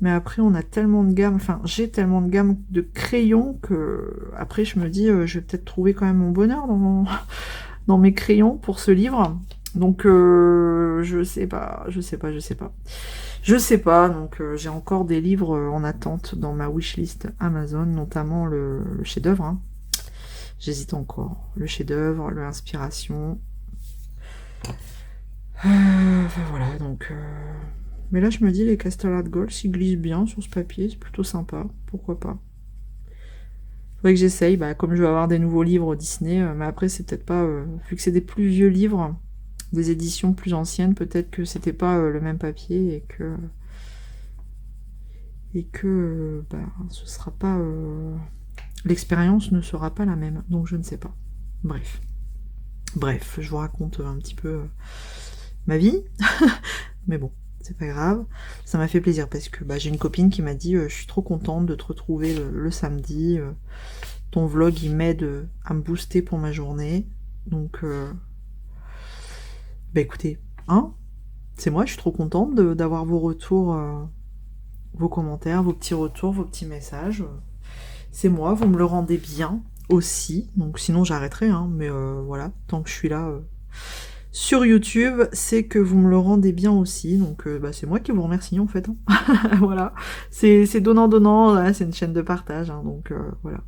Mais après, on a tellement de gamme, enfin, j'ai tellement de gamme de crayons que... Après, je me dis, je vais peut-être trouver quand même mon bonheur dans mes crayons pour ce livre. Donc, je sais pas, je sais pas, je sais pas. Je sais pas, donc j'ai encore des livres en attente dans ma wishlist Amazon, notamment le chef-d'œuvre. Hein. J'hésite encore. Le chef-d'œuvre, l'inspiration. Enfin voilà, donc... Mais là, je me dis, les Castle Art Gold, s'ils glissent bien sur ce papier, c'est plutôt sympa. Pourquoi pas. Faudrait que j'essaye, bah, comme je vais avoir des nouveaux livres Disney, mais après, c'est peut-être pas... vu que c'est des plus vieux livres, des éditions plus anciennes, peut-être que c'était pas le même papier et que bah, ce sera pas l'expérience ne sera pas la même, donc je ne sais pas. Bref, je vous raconte un petit peu ma vie, mais bon, c'est pas grave. Ça m'a fait plaisir parce que bah, j'ai une copine qui m'a dit je suis trop contente de te retrouver le samedi, ton vlog il m'aide à me booster pour ma journée, donc bah écoutez, hein, c'est moi, je suis trop contente d'avoir vos retours, vos commentaires, vos petits retours, vos petits messages. C'est moi, vous me le rendez bien aussi, donc sinon j'arrêterai, hein, mais voilà, tant que je suis là sur YouTube, c'est que vous me le rendez bien aussi, donc bah, c'est moi qui vous remercie en fait. Hein. Voilà, c'est donnant-donnant, c'est une chaîne de partage, hein, donc voilà.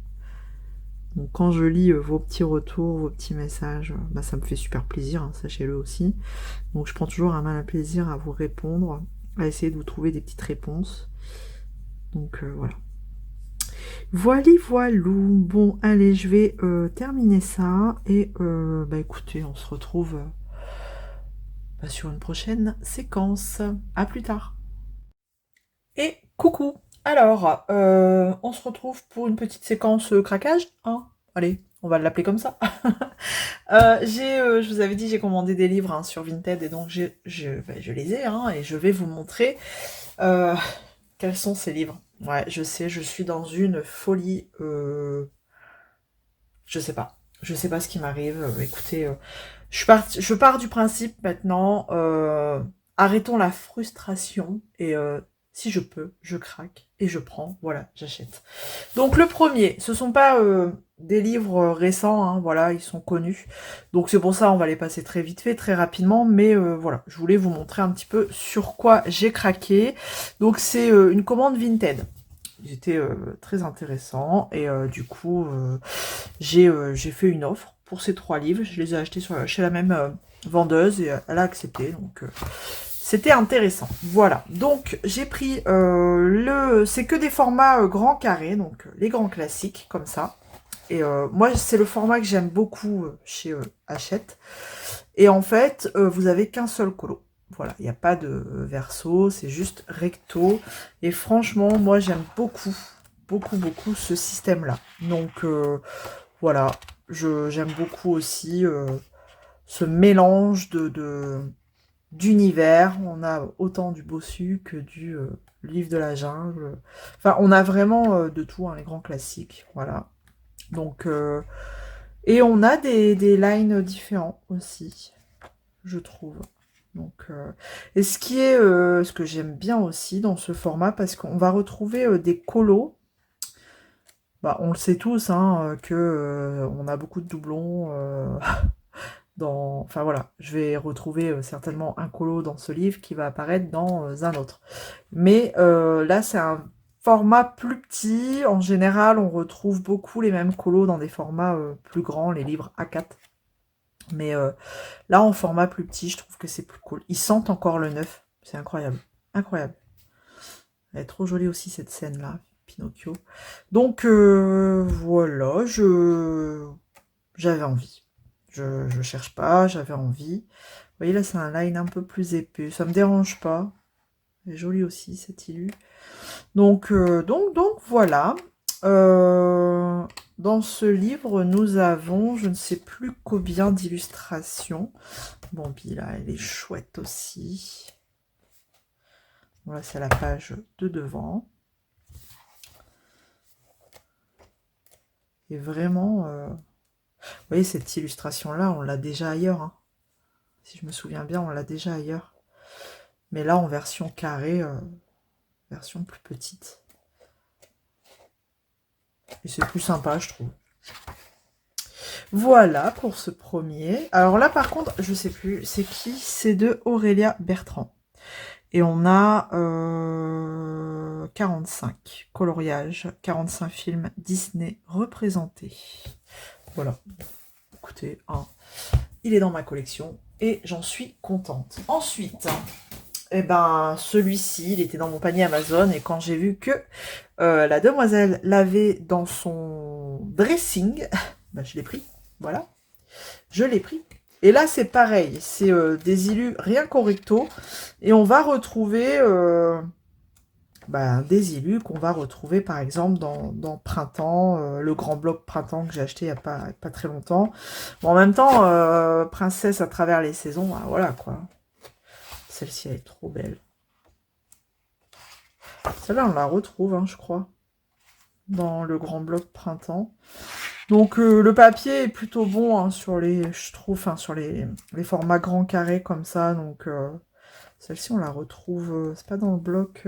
Donc quand je lis vos petits retours, vos petits messages, bah, ça me fait super plaisir, hein, sachez-le aussi. Donc je prends toujours un malin plaisir à vous répondre, à essayer de vous trouver des petites réponses. Donc voilà. Voilou. Bon, allez, je vais terminer ça. Et bah écoutez, on se retrouve bah, sur une prochaine séquence. À plus tard. Et coucou. Alors, on se retrouve pour une petite séquence craquage. Hein, allez, on va l'appeler comme ça. Je vous avais dit, j'ai commandé des livres hein, sur Vinted. Et donc, je les ai. Hein, et je vais vous montrer quels sont ces livres. Ouais, je sais, je suis dans une folie... je sais pas. Je sais pas ce qui m'arrive. Écoutez, je pars du principe maintenant, arrêtons la frustration et si je peux, je craque et je prends, voilà, j'achète. Donc le premier, ce sont pas des livres récents, hein, voilà, ils sont connus. Donc c'est pour ça, on va les passer très vite fait, très rapidement, mais voilà, je voulais vous montrer un petit peu sur quoi j'ai craqué. Donc c'est une commande Vinted. Ils étaient très intéressants et du coup j'ai fait une offre pour ces 3 livres. Je les ai achetés chez la même vendeuse et elle a accepté. Donc c'était intéressant. Voilà. Donc j'ai pris c'est que des formats grands carrés, donc les grands classiques comme ça. Et moi c'est le format que j'aime beaucoup chez Hachette. Et en fait vous avez qu'un seul colo. Voilà, il n'y a pas de verso, c'est juste recto. Et franchement, moi, j'aime beaucoup, beaucoup, beaucoup ce système-là. Donc, voilà, j'aime beaucoup aussi ce mélange d'univers. On a autant du Bossu que du Livre de la Jungle. Enfin, on a vraiment de tout, hein, les grands classiques. Voilà. Donc, et on a des lines différents aussi, je trouve. Donc, et ce que j'aime bien aussi dans ce format, parce qu'on va retrouver des colos. Bah, on le sait tous, hein, que on a beaucoup de doublons Enfin voilà, je vais retrouver certainement un colo dans ce livre qui va apparaître dans un autre. Mais là, c'est un format plus petit. En général, on retrouve beaucoup les mêmes colos dans des formats plus grands, les livres A4. Mais là, en format plus petit, je trouve que c'est plus cool. Ils sentent encore le neuf. C'est incroyable. Incroyable. Elle est trop jolie aussi, cette scène-là, Pinocchio. Donc, voilà, j'avais envie. Je cherche pas, j'avais envie. Vous voyez, là, c'est un line un peu plus épais. Ça me dérange pas. Elle est jolie aussi, cette illu. Donc, voilà. Dans ce livre, nous avons, je ne sais plus combien d'illustrations. Bambi, là, elle est chouette aussi. Voilà, c'est la page de devant. Et vraiment, vous voyez, cette illustration-là, on l'a déjà ailleurs. Hein. Si je me souviens bien, on l'a déjà ailleurs. Mais là, en version carrée, version plus petite. Et c'est plus sympa, je trouve. Voilà pour ce premier. Alors là, par contre, je sais plus, c'est qui? C'est de Aurélia Bertrand. Et on a 45 coloriages, 45 films Disney représentés. Voilà. Écoutez, hein, il est dans ma collection et j'en suis contente. Ensuite, eh ben, celui-ci, il était dans mon panier Amazon et quand j'ai vu que la demoiselle l'avait dans son dressing, ben, je l'ai pris. Voilà. Je l'ai pris. Et là, c'est pareil. C'est des illus rien qu'au recto. Et on va retrouver des illus qu'on va retrouver, par exemple, dans Printemps, le grand bloc Printemps que j'ai acheté il n'y a pas très longtemps. Bon, en même temps, Princesse à travers les saisons, bah, voilà, quoi. Celle-ci, elle est trop belle. Celle-là, on la retrouve, hein, je crois, dans le grand bloc Printemps. Donc le papier est plutôt bon hein, sur les, je trouve, enfin sur les formats grands carrés comme ça. Donc celle-ci on la retrouve, c'est pas dans le bloc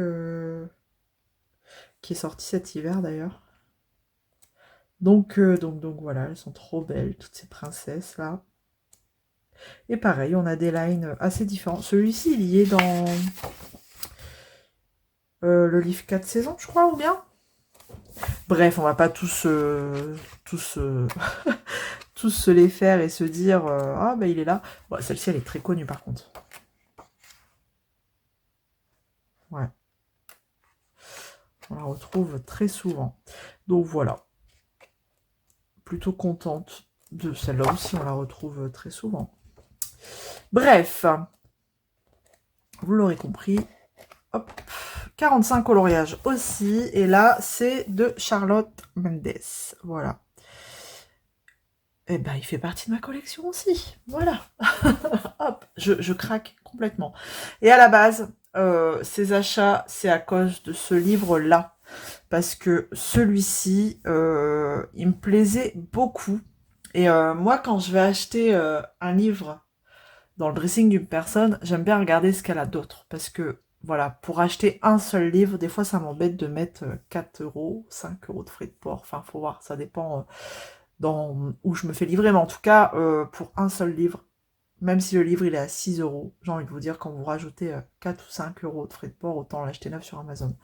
qui est sorti cet hiver d'ailleurs. Donc voilà, elles sont trop belles toutes ces princesses là. Et pareil, on a des lines assez différents. Celui-ci il y est dans le livre 4 saisons, je crois, ou bien. Bref, on va pas tous tous se les faire et se dire ah bah il est là. Bon, celle-ci elle est très connue par contre. Ouais. On la retrouve très souvent. Donc voilà. Plutôt contente de celle-là aussi, on la retrouve très souvent. Bref. Vous l'aurez compris. Hop. 45 coloriages aussi. Et là, c'est de Charlotte Mendes. Voilà. Et ben, il fait partie de ma collection aussi. Voilà. Hop, je craque complètement. Et à la base, ces achats, c'est à cause de ce livre-là. Parce que celui-ci, il me plaisait beaucoup. Et moi, quand je vais acheter un livre dans le dressing d'une personne, j'aime bien regarder ce qu'elle a d'autre. Parce que, voilà, pour acheter un seul livre, des fois, ça m'embête de mettre 4 €, 5 € de frais de port. Enfin, faut voir, ça dépend où je me fais livrer. Mais en tout cas, pour un seul livre, même si le livre il est à 6 €, j'ai envie de vous dire, quand vous rajoutez 4 ou 5 € de frais de port, autant l'acheter neuf sur Amazon.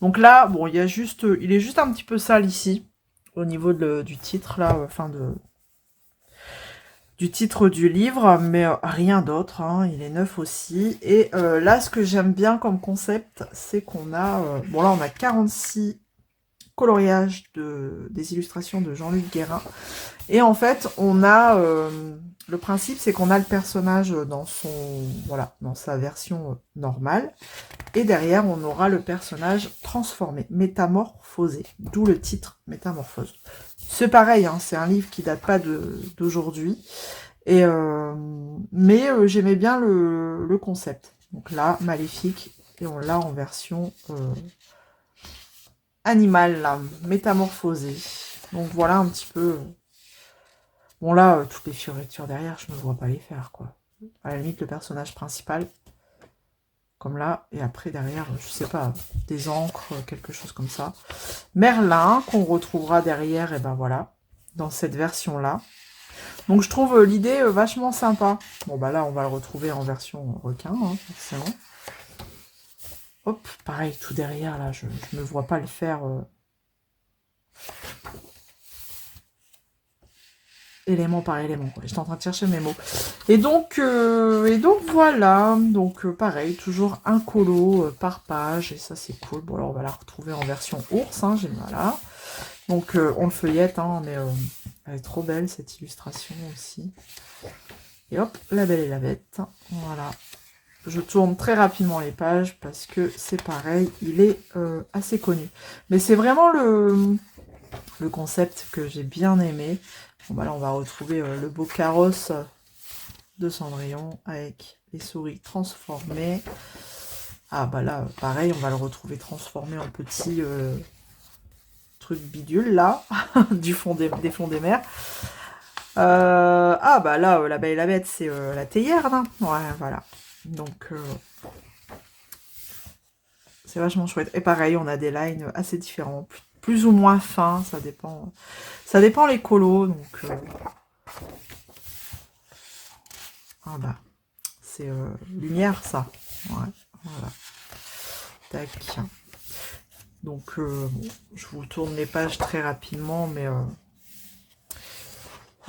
Donc là, bon, il est juste un petit peu sale ici, au niveau du titre, là, du titre du livre, mais rien d'autre, hein, il est neuf aussi. Et là, ce que j'aime bien comme concept, c'est qu'on a, bon là, on a 46 coloriages des illustrations de Jean-Luc Guérin. Et en fait, on a, le principe, c'est qu'on a le personnage dans dans sa version normale. Et derrière, on aura le personnage transformé, métamorphosé. D'où le titre, Métamorphose. C'est pareil, hein, c'est un livre qui date pas d'aujourd'hui. Et mais j'aimais bien le concept. Donc là, Maléfique. Et on l'a en version animale, là, métamorphosée. Donc voilà un petit peu... Bon là, toutes les fioritures derrière, je ne me vois pas les faire, quoi. À la limite, le personnage principal... comme là, et après derrière, je sais pas, des encres, quelque chose comme ça. Merlin, qu'on retrouvera derrière, et ben voilà, dans cette version-là. Donc je trouve l'idée vachement sympa. Bon bah là, on va le retrouver en version requin, hein, forcément. Hop, pareil, tout derrière, là, je ne me vois pas le faire... élément par élément, quoi. J'étais en train de chercher mes mots. Et donc voilà. Donc pareil, toujours un colo par page. Et ça, c'est cool. Bon, alors on va la retrouver en version ours. Hein, voilà. Donc on le feuillette, hein, mais elle est trop belle cette illustration aussi. Et hop, La Belle et la Bête. Voilà. Je tourne très rapidement les pages parce que c'est pareil, il est assez connu. Mais c'est vraiment le concept que j'ai bien aimé. Bon, bah là, on va retrouver le beau carrosse de Cendrillon avec les souris transformées. Ah bah là, pareil, on va le retrouver transformé en petit truc bidule, là, des fonds des mers. Ah bah là, La Belle et la Bête, c'est la théière, là. Ouais, voilà. Donc, c'est vachement chouette. Et pareil, on a des lines assez différents, plus ou moins fins, ça dépend. Ça dépend les colos, donc... Ah bah, c'est lumière, ça. Ouais, voilà. Tac. Donc, bon, je vous tourne les pages très rapidement, mais...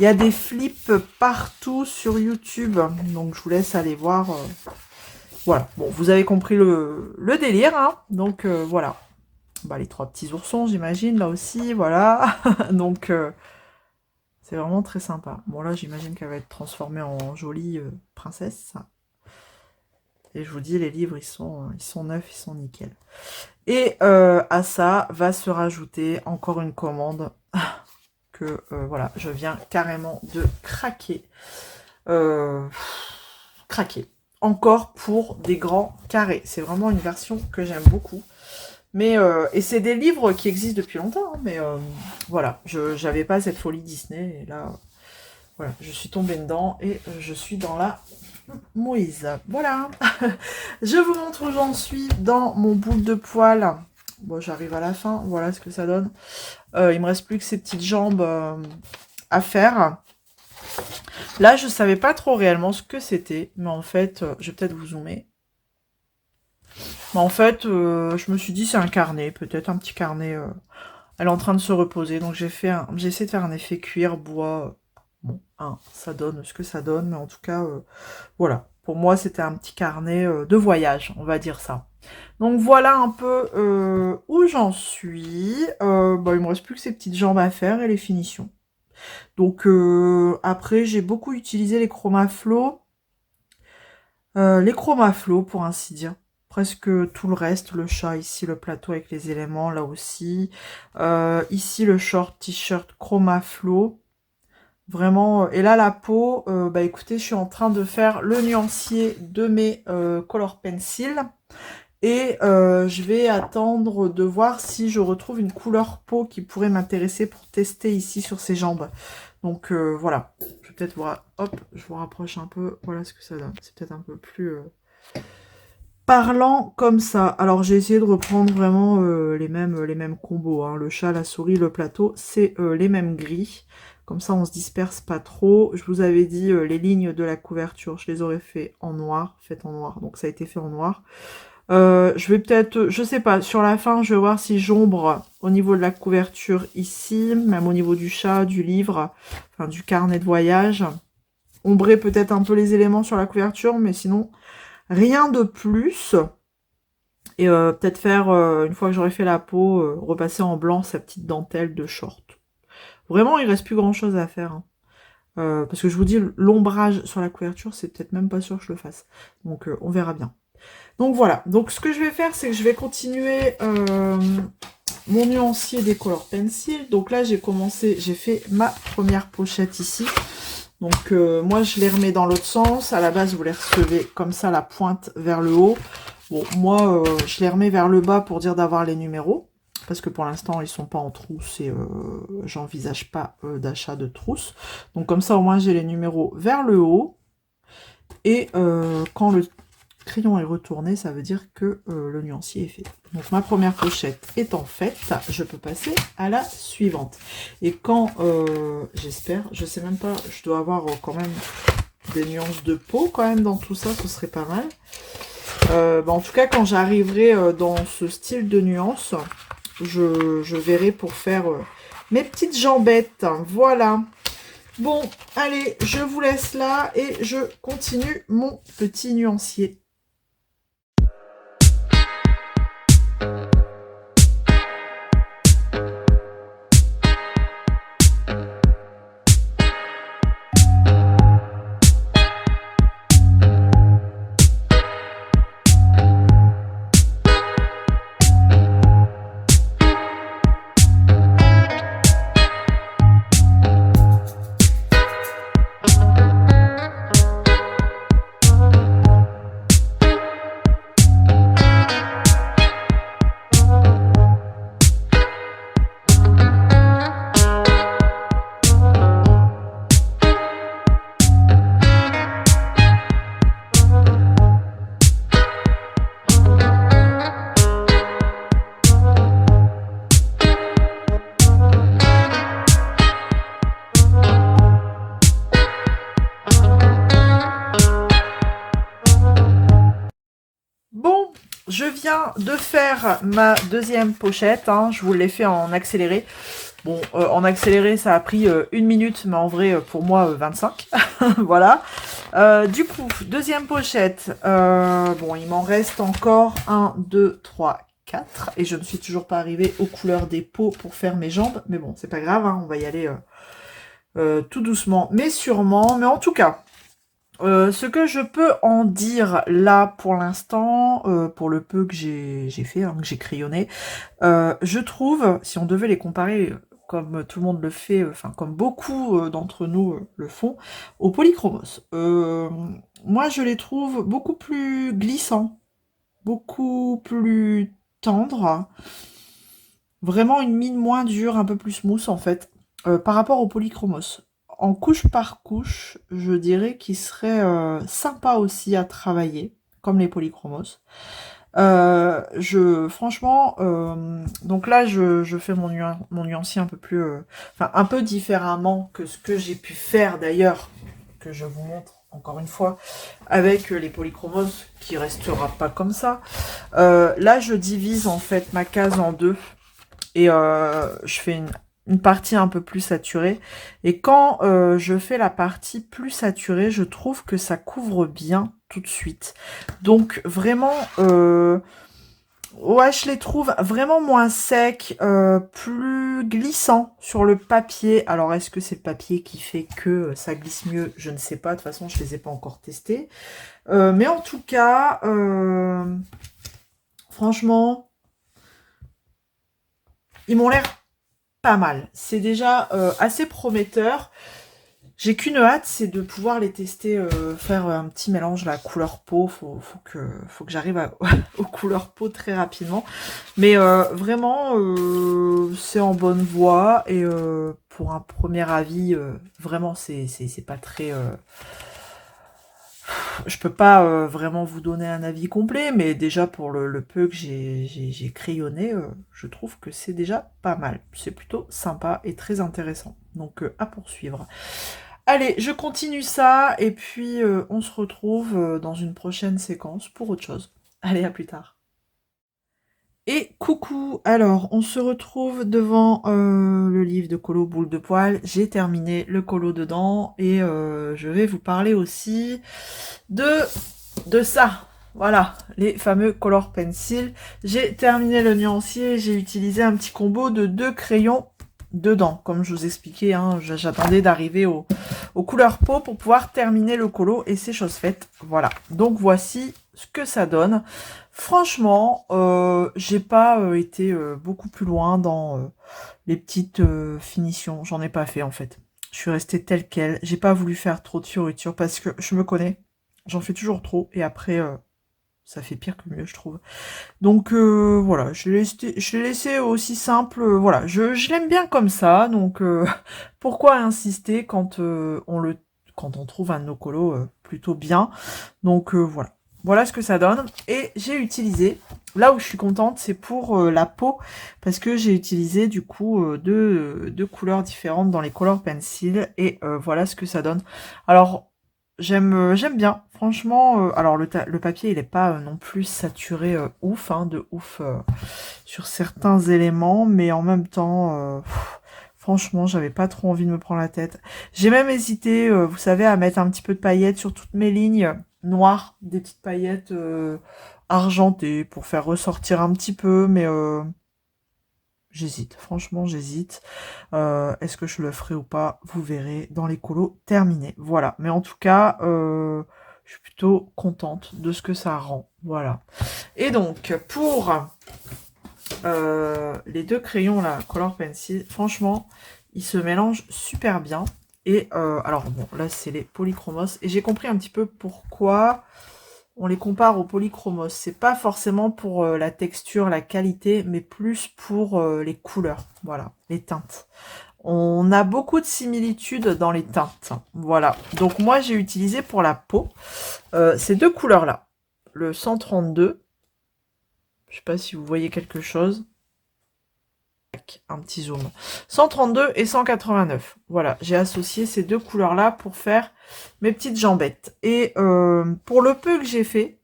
Il y a des flips partout sur YouTube, donc je vous laisse aller voir. Voilà, bon, vous avez compris le délire, hein. Donc voilà. Bah, les 3 petits oursons, j'imagine, là aussi, voilà. Donc c'est vraiment très sympa. Bon, là, j'imagine qu'elle va être transformée en jolie princesse. Et je vous dis, les livres, ils sont neufs, ils sont nickel. Et à ça va se rajouter encore une commande que voilà, je viens carrément de craquer. Craquer. Encore pour des grands carrés. C'est vraiment une version que j'aime beaucoup. Mais et c'est des livres qui existent depuis longtemps, hein, mais voilà, je n'avais pas cette folie Disney, et là, voilà, je suis tombée dedans, et je suis dans la Moïse. Voilà. Je vous montre où j'en suis dans mon boule de poil. Bon, j'arrive à la fin, voilà ce que ça donne. Il me reste plus que ces petites jambes à faire. Là, je savais pas trop réellement ce que c'était, mais en fait, je vais peut-être vous zoomer. Mais en fait, je me suis dit c'est un carnet, peut-être un petit carnet. Elle est en train de se reposer, donc j'ai essayé de faire un effet cuir bois. Bon, hein, ça donne ce que ça donne, mais en tout cas, voilà. Pour moi, c'était un petit carnet de voyage, on va dire ça. Donc voilà un peu où j'en suis. Bah, il me reste plus que ces petites jambes à faire et les finitions. Donc après, j'ai beaucoup utilisé les chromaflots. Les chromaflots, pour ainsi dire. Presque tout le reste, le chat ici, le plateau avec les éléments, là aussi. Ici, le short t-shirt chromaflo. Vraiment, et là, la peau, bah écoutez, je suis en train de faire le nuancier de mes color pencil. Et je vais attendre de voir si je retrouve une couleur peau qui pourrait m'intéresser pour tester ici sur ces jambes. Donc voilà, je vais peut-être voir, hop, je vous rapproche un peu, voilà ce que ça donne. C'est peut-être un peu plus parlant comme ça. Alors j'ai essayé de reprendre vraiment les mêmes combos, hein. Le chat, la souris, le plateau, c'est les mêmes gris. Comme ça on se disperse pas trop. Je vous avais dit les lignes de la couverture, je les aurais fait en noir, faites en noir, donc ça a été fait en noir. Je vais peut-être, je sais pas, sur la fin, je vais voir si j'ombre au niveau de la couverture ici, même au niveau du chat, du livre, enfin du carnet de voyage. Ombrer peut-être un peu les éléments sur la couverture, mais sinon, rien de plus. Et peut-être faire, une fois que j'aurai fait la peau, repasser en blanc sa petite dentelle de short. Vraiment, il reste plus grand-chose à faire, hein. Parce que je vous dis, l'ombrage sur la couverture, c'est peut-être même pas sûr que je le fasse. Donc, on verra bien. Donc voilà, donc ce que je vais faire, c'est que je vais continuer mon nuancier des color pencil. Donc là, j'ai fait ma première pochette ici. Donc moi, je les remets dans l'autre sens. À la base, vous les recevez comme ça, la pointe vers le haut. Bon, moi, je les remets vers le bas pour dire d'avoir les numéros. Parce que pour l'instant, ils sont pas en trousse et j'envisage pas d'achat de trousse. Donc comme ça, au moins, j'ai les numéros vers le haut. Et quand le crayon est retourné, ça veut dire que le nuancier est fait. Donc ma première pochette étant faite, je peux passer à la suivante. Et quand, j'espère, je sais même pas, je dois avoir quand même des nuances de peau quand même dans tout ça, ce serait pas mal. Bah, en tout cas, quand j'arriverai dans ce style de nuance, je verrai pour faire mes petites jambettes. Voilà. Bon, allez, je vous laisse là et je continue mon petit nuancier. Bon, je viens de faire ma deuxième pochette, hein, je vous l'ai fait en accéléré. Bon, en accéléré, ça a pris 1 minute, mais en vrai, pour moi, 25. Voilà. Du coup, deuxième pochette. Bon, il m'en reste encore 1, 2, 3, 4. Et je ne suis toujours pas arrivée aux couleurs des peaux pour faire mes jambes. Mais bon, c'est pas grave, hein, on va y aller tout doucement, mais sûrement. Mais en tout cas, ce que je peux en dire là pour l'instant, pour le peu que j'ai fait, hein, que j'ai crayonné, je trouve, si on devait les comparer comme tout le monde le fait, enfin comme beaucoup d'entre nous le font, au polychromos. Moi je les trouve beaucoup plus glissants, beaucoup plus tendres, vraiment une mine moins dure, un peu plus smooth en fait, par rapport au polychromos. En couche par couche, je dirais qu'il serait sympa aussi à travailler, comme les polychromos. Franchement, donc là, je fais mon nuancier un peu plus, enfin, un peu différemment que ce que j'ai pu faire d'ailleurs, que je vous montre encore une fois, avec les polychromos, qui restera pas comme ça. Là, je divise en fait ma case en deux, et je fais une partie un peu plus saturée. Et quand je fais la partie plus saturée, je trouve que ça couvre bien tout de suite. Donc vraiment, ouais, je les trouve vraiment moins secs, plus glissants sur le papier. Alors, est-ce que c'est le papier qui fait que ça glisse mieux? Je ne sais pas. De toute façon, je les ai pas encore testés. Mais en tout cas, franchement, ils m'ont l'air pas mal. C'est déjà assez prometteur. J'ai qu'une hâte, c'est de pouvoir les tester, faire un petit mélange la couleur peau. Faut que j'arrive aux couleurs peau très rapidement. Mais vraiment, c'est en bonne voie. Et pour un premier avis, vraiment, c'est pas très... je peux pas vraiment vous donner un avis complet, mais déjà pour le peu que j'ai crayonné, je trouve que c'est déjà pas mal. C'est plutôt sympa et très intéressant. Donc à poursuivre. Allez, je continue ça et puis on se retrouve dans une prochaine séquence pour autre chose. Allez, à plus tard. Et coucou, alors on se retrouve devant le livre de colo boule de poil. J'ai terminé le colo dedans et je vais vous parler aussi de ça. Voilà, les fameux color pencil. J'ai terminé le nuancier, j'ai utilisé un petit combo de 2 crayons dedans. Comme je vous expliquais, hein, j'attendais d'arriver aux couleurs peau pour pouvoir terminer le colo et c'est chose faite. Voilà, donc voici ce que ça donne. Franchement, j'ai pas été beaucoup plus loin dans les petites finitions. J'en ai pas fait en fait. Je suis restée telle quelle. J'ai pas voulu faire trop de fioritures parce que je me connais. J'en fais toujours trop et après ça fait pire que mieux je trouve. Donc voilà, je l'ai laissé aussi simple. Voilà, je l'aime bien comme ça. Donc pourquoi insister quand quand on trouve un de nos colos plutôt bien. Donc voilà. Voilà ce que ça donne. Et j'ai utilisé, là où je suis contente, c'est pour la peau, parce que j'ai utilisé du coup deux couleurs différentes dans les color pencil. Et voilà ce que ça donne. Alors, j'aime bien. Franchement, alors le papier, il n'est pas non plus saturé ouf, hein, de ouf sur certains éléments. Mais en même temps, Franchement, j'avais pas trop envie de me prendre la tête. J'ai même hésité, vous savez, à mettre un petit peu de paillettes sur toutes mes lignes noires, des petites paillettes argentées pour faire ressortir un petit peu, mais j'hésite. Franchement, j'hésite. Est-ce que je le ferai ou pas? Vous verrez dans les colos terminés. Voilà. Mais en tout cas, je suis plutôt contente de ce que ça rend. Voilà. Et donc, pour les deux crayons là, Color Pencil, franchement, ils se mélangent super bien. Et alors bon, là c'est les polychromos. Et j'ai compris un petit peu pourquoi on les compare aux polychromos. C'est pas forcément pour la texture, la qualité, mais plus pour les couleurs. Voilà, les teintes. On a beaucoup de similitudes dans les teintes. Voilà. Donc moi j'ai utilisé pour la peau ces deux couleurs là. Le 132. Je sais pas si vous voyez quelque chose. Un petit zoom. 132 et 189. Voilà, j'ai associé ces deux couleurs-là pour faire mes petites jambettes. Et pour le peu que j'ai fait,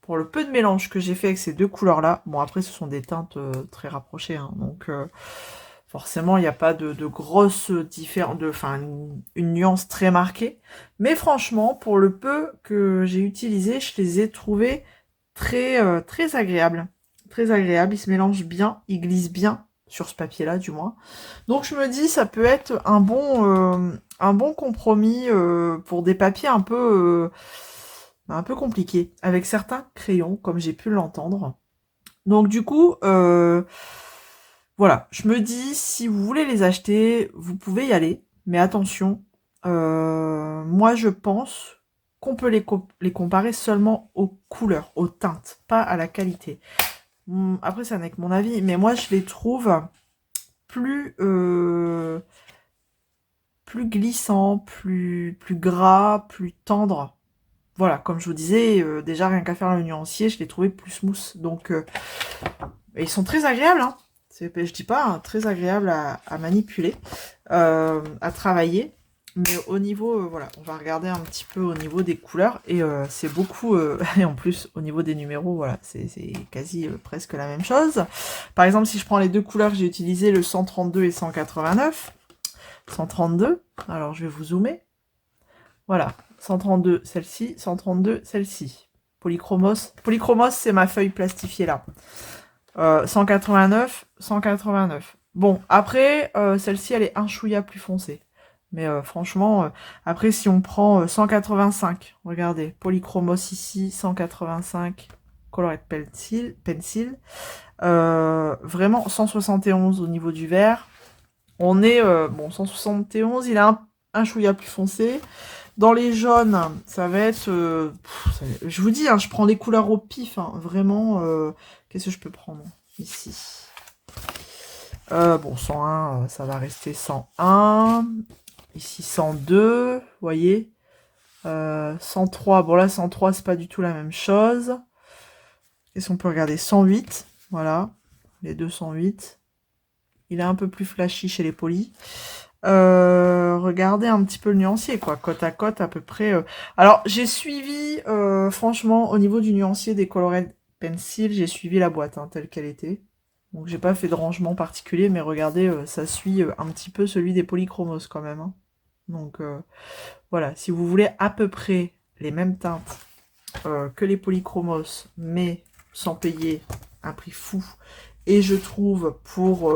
pour le peu de mélange que j'ai fait avec ces deux couleurs-là, bon après ce sont des teintes très rapprochées, hein, donc forcément il n'y a pas de grosses différences, enfin une nuance très marquée. Mais franchement, pour le peu que j'ai utilisé, je les ai trouvés très agréables. Très agréables, ils se mélangent bien, ils glissent bien sur ce papier-là du moins. Donc je me dis ça peut être un bon compromis pour des papiers un peu compliqués, avec certains crayons, comme j'ai pu l'entendre. Donc du coup, voilà, je me dis si vous voulez les acheter, vous pouvez y aller, mais attention, moi je pense qu'on peut les comparer seulement aux couleurs, aux teintes, pas à la qualité. Après, ça n'est que mon avis, mais moi, je les trouve plus, plus glissants, plus gras, plus tendres. Voilà, comme je vous disais, déjà, rien qu'à faire le nuancier, je les trouvais plus smooth. Donc, ils sont très agréables, hein. Je dis pas, hein, très agréables à manipuler, à travailler. Mais au niveau, voilà, on va regarder un petit peu au niveau des couleurs. Et c'est beaucoup, et en plus, au niveau des numéros, voilà, c'est quasi presque la même chose. Par exemple, si je prends les deux couleurs, j'ai utilisé le 132 et 189. 132, alors je vais vous zoomer. Voilà, 132, celle-ci, 132, celle-ci. Polychromos. Polychromos, c'est ma feuille plastifiée là. 189, 189. Bon, après, celle-ci, elle est un chouïa plus foncée. Mais franchement, après, si on prend 185, regardez, Polychromos ici, 185, Colored Pencil. Vraiment, 171 au niveau du vert. On est, bon, 171, il a un chouïa plus foncé. Dans les jaunes, ça va être... je vous dis, hein, je prends les couleurs au pif, hein, vraiment. Qu'est-ce que je peux prendre ici? Bon, 101, ça va rester 101. Ici, 102, vous voyez. 103, bon là, 103, c'est pas du tout la même chose. Qu'est-ce qu'on peut regarder? 108, voilà. Les 208. Il est un peu plus flashy chez les polis. Regardez un petit peu le nuancier, quoi, côte à côte à peu près. Alors, j'ai suivi, franchement, au niveau du nuancier des Colored Pencil, j'ai suivi la boîte, hein, telle qu'elle était. Donc, j'ai pas fait de rangement particulier, mais regardez, ça suit un petit peu celui des polychromos, quand même. Hein. Donc, voilà, si vous voulez à peu près les mêmes teintes que les polychromos, mais sans payer un prix fou, et je trouve pour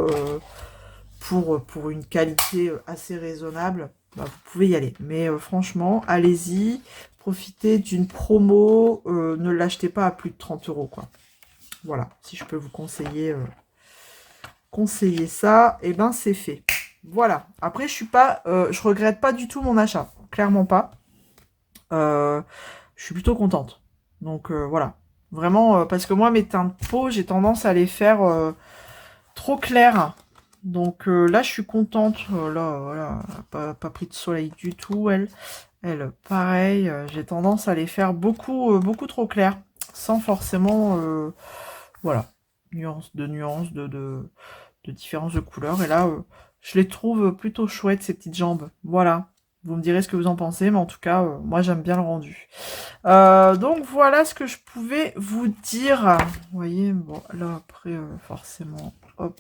une qualité assez raisonnable, bah, vous pouvez y aller. Mais franchement, allez-y, profitez d'une promo, ne l'achetez pas à plus de 30 €, quoi. Voilà, si je peux vous conseiller, ça, et ben c'est fait. Voilà. Après, je regrette pas du tout mon achat, clairement pas. Je suis plutôt contente. Donc voilà. Vraiment, parce que moi, mes teintes de peau, j'ai tendance à les faire trop claires. Donc là, je suis contente. Là, voilà, pas pris de soleil du tout, elle. Elle, pareil, j'ai tendance à les faire beaucoup trop claires. Sans forcément, voilà, nuances, de différences de couleurs. Et là, je les trouve plutôt chouettes, ces petites jambes. Voilà. Vous me direz ce que vous en pensez, mais en tout cas, moi, j'aime bien le rendu. Donc, voilà ce que je pouvais vous dire. Vous voyez, bon, là, après, forcément, hop,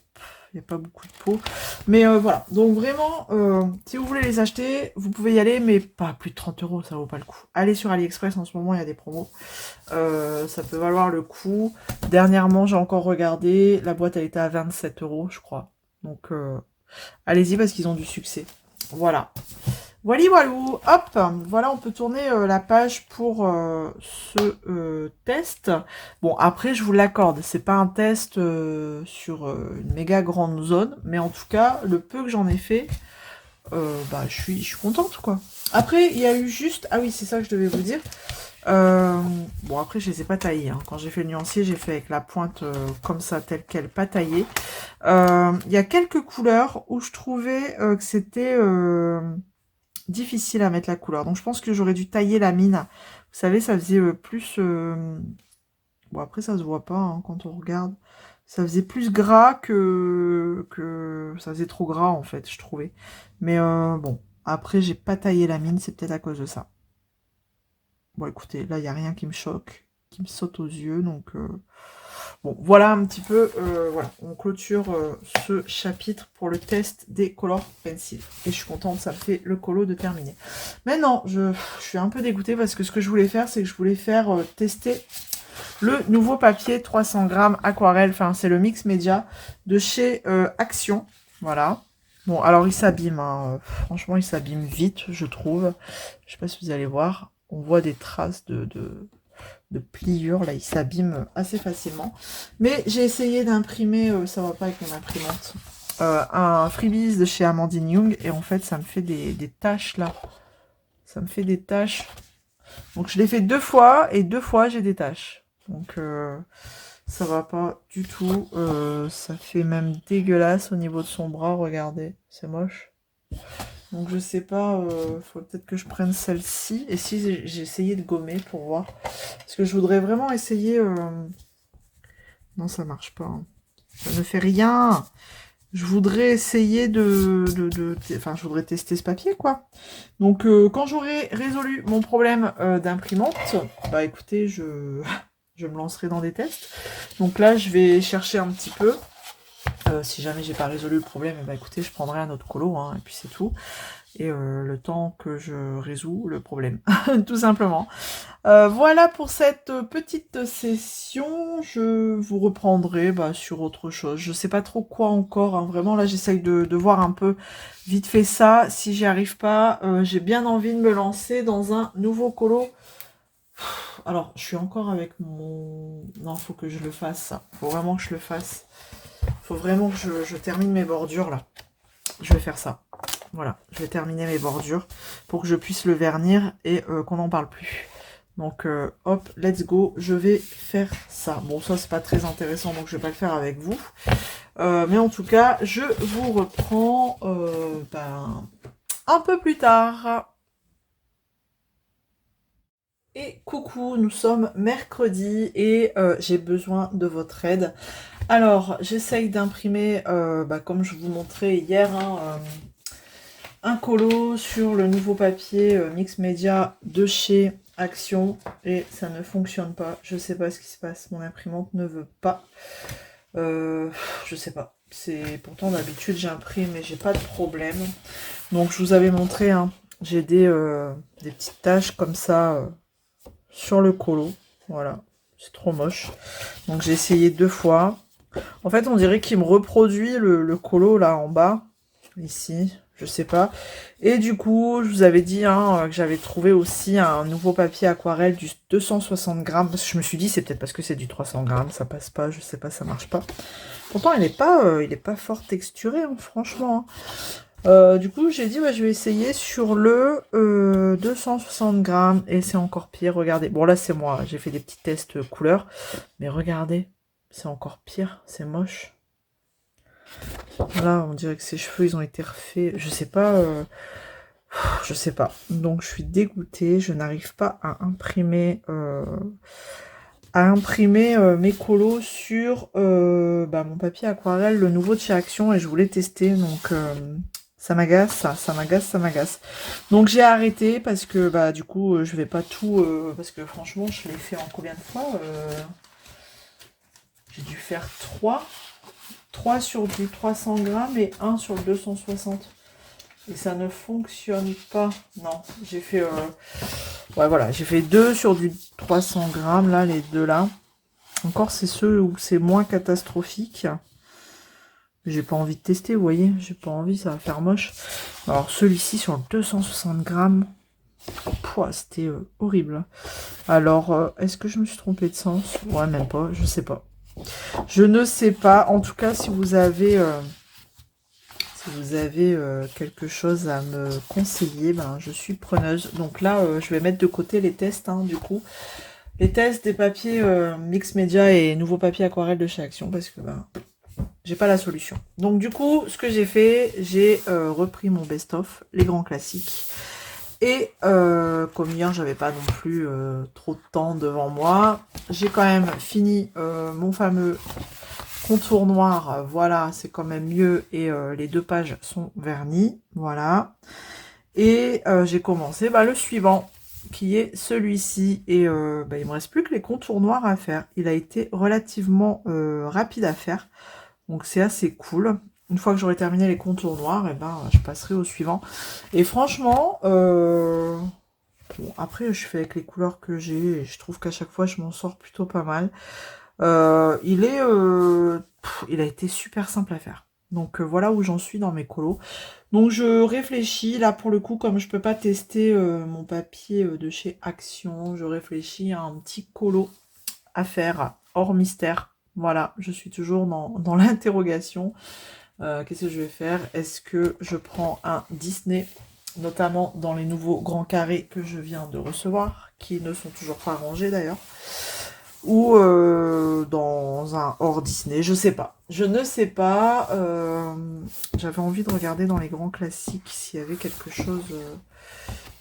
Il n'y a pas beaucoup de peau. Mais voilà. Donc vraiment, si vous voulez les acheter, vous pouvez y aller, mais pas plus de 30 €, ça vaut pas le coup. Allez sur AliExpress, en ce moment, il y a des promos. Ça peut valoir le coup. Dernièrement, j'ai encore regardé. La boîte, elle était à 27 €, je crois. Donc, allez-y parce qu'ils ont du succès. Voilà. Voilà, voilou, hop, voilà, on peut tourner la page pour ce test. Bon, après, je vous l'accorde, c'est pas un test sur une méga grande zone, mais en tout cas, le peu que j'en ai fait, bah, je suis contente, quoi. Après, il y a eu juste... Ah oui, c'est ça que je devais vous dire. Bon, après, je les ai pas taillés. Hein. Quand j'ai fait le nuancier, j'ai fait avec la pointe comme ça, telle qu'elle, pas taillée. Il y a quelques couleurs où je trouvais que c'était... difficile à mettre la couleur. Donc je pense que j'aurais dû tailler la mine. Vous savez, ça faisait plus... Bon, après, ça se voit pas hein, quand on regarde. Ça faisait plus gras que... Ça faisait trop gras, en fait, je trouvais. Mais bon, après, j'ai pas taillé la mine. C'est peut-être à cause de ça. Bon, écoutez, là, il n'y a rien qui me choque, qui me saute aux yeux. Donc... Bon, voilà un petit peu, voilà, on clôture ce chapitre pour le test des Color Pencil. Et je suis contente, ça me fait le colo de terminer. Maintenant, je suis un peu dégoûtée parce que ce que je voulais faire, c'est que je voulais faire tester le nouveau papier 300 grammes aquarelle. Enfin, c'est le Mix Media de chez Action. Voilà. Bon, alors il s'abîme, hein. Franchement, il s'abîme vite, je trouve. Je sais pas si vous allez voir. On voit des traces de pliure, là il s'abîme assez facilement, mais j'ai essayé d'imprimer, ça va pas avec mon imprimante, un freebies de chez Amandine Young, et en fait ça me fait des taches là, ça me fait des taches, donc je l'ai fait 2 fois, et 2 fois j'ai des taches, donc ça va pas du tout, ça fait même dégueulasse au niveau de son bras, regardez, c'est moche. Donc je sais pas, faut peut-être que je prenne celle-ci. Et si j'ai essayé de gommer pour voir. Parce que je voudrais vraiment essayer... Non, ça marche pas. Hein. Ça ne fait rien. Je voudrais essayer Enfin, je voudrais tester ce papier, quoi. Donc quand j'aurai résolu mon problème d'imprimante, bah écoutez, je me lancerai dans des tests. Donc là, je vais chercher un petit peu. Si jamais j'ai pas résolu le problème, bah écoutez, je prendrai un autre colo, hein, et puis c'est tout. Et le temps que je résous le problème, tout simplement. Voilà pour cette petite session. Je vous reprendrai sur autre chose. Je sais pas trop quoi encore. Hein. Vraiment, là, j'essaye de voir un peu vite fait ça. Si j'y arrive pas, j'ai bien envie de me lancer dans un nouveau colo. Alors, je suis encore avec mon... Non, faut que je le fasse. Faut vraiment que je le fasse. Faut vraiment que je termine mes bordures, là. Je vais faire ça. Voilà, je vais terminer mes bordures pour que je puisse le vernir et qu'on n'en parle plus. Donc, hop, let's go, je vais faire ça. Bon, ça, c'est pas très intéressant, donc je vais pas le faire avec vous. Mais en tout cas, je vous reprends un peu plus tard. Et coucou, nous sommes mercredi et j'ai besoin de votre aide. Alors, j'essaye d'imprimer, comme je vous montrais hier, hein, un colo sur le nouveau papier Mix Media de chez Action et ça ne fonctionne pas. Je sais pas ce qui se passe, mon imprimante ne veut pas. Je sais pas. C'est pourtant d'habitude j'imprime et j'ai pas de problème. Donc je vous avais montré, hein, j'ai des petites taches comme ça sur le colo. Voilà, c'est trop moche. Donc j'ai essayé 2 fois. En fait, on dirait qu'il me reproduit le colo là en bas, ici. Je sais pas. Et du coup, je vous avais dit que j'avais trouvé aussi un nouveau papier aquarelle du 260 grammes. Parce que je me suis dit, c'est peut-être parce que c'est du 300 grammes, ça passe pas, je sais pas, ça marche pas. Pourtant, il est pas fort texturé, hein, franchement. Du coup, j'ai dit, je vais essayer sur le 260 grammes. Et c'est encore pire, regardez. Bon, là, c'est moi, j'ai fait des petits tests couleurs. Mais regardez, c'est encore pire, c'est moche. Là, on dirait que ses cheveux, ils ont été refaits. Je sais pas. Je sais pas. Donc, je suis dégoûtée. Je n'arrive pas à imprimer, mes colos sur mon papier aquarelle, le nouveau de chez Action. Et je voulais tester. Donc, ça m'agace, ça m'agace, ça m'agace. Donc, j'ai arrêté parce que, du coup, je vais pas tout... parce que, franchement, je l'ai fait en combien de fois J'ai dû faire 3 3 sur du 300 grammes et 1 sur le 260. Et ça ne fonctionne pas. Non, j'ai fait... ouais, voilà, j'ai fait 2 sur du 300 grammes, là, les deux là. Encore, c'est ceux où c'est moins catastrophique. J'ai pas envie de tester, vous voyez. J'ai pas envie, ça va faire moche. Alors, celui-ci sur le 260 grammes. Pouah, c'était horrible. Alors, est-ce que je me suis trompée de sens? Ouais, même pas, je sais pas. Je ne sais pas. En tout cas, si vous avez... quelque chose à me conseiller, ben, je suis preneuse. Donc là, je vais mettre de côté les tests, hein, du coup. Les tests des papiers Mix Media et nouveaux papiers aquarelle de chez Action, parce que ben, j'ai pas la solution. Donc du coup, ce que j'ai fait, j'ai repris mon best-of, les grands classiques. Et comme hier, j'avais pas non plus trop de temps devant moi, j'ai quand même fini mon fameux contour noir, voilà, c'est quand même mieux, et les 2 pages sont vernies, voilà. Et j'ai commencé le suivant, qui est celui-ci, et il me reste plus que les contours noirs à faire. Il a été relativement rapide à faire, donc c'est assez cool. Une fois que j'aurai terminé les contours noirs, et ben je passerai au suivant. Et franchement, bon, après je fais avec les couleurs que j'ai, et je trouve qu'à chaque fois je m'en sors plutôt pas mal. Il a été super simple à faire. Donc voilà où j'en suis dans mes colos. Donc je réfléchis, là pour le coup, comme je peux pas tester mon papier de chez Action, je réfléchis à un petit colo à faire hors mystère. Voilà, je suis toujours dans l'interrogation. Qu'est-ce que je vais faire? Est-ce que je prends un Disney, notamment dans les nouveaux grands carrés que je viens de recevoir, qui ne sont toujours pas rangés d'ailleurs, ou dans un hors Disney, je sais pas. Je ne sais pas. J'avais envie de regarder dans les grands classiques s'il y avait quelque chose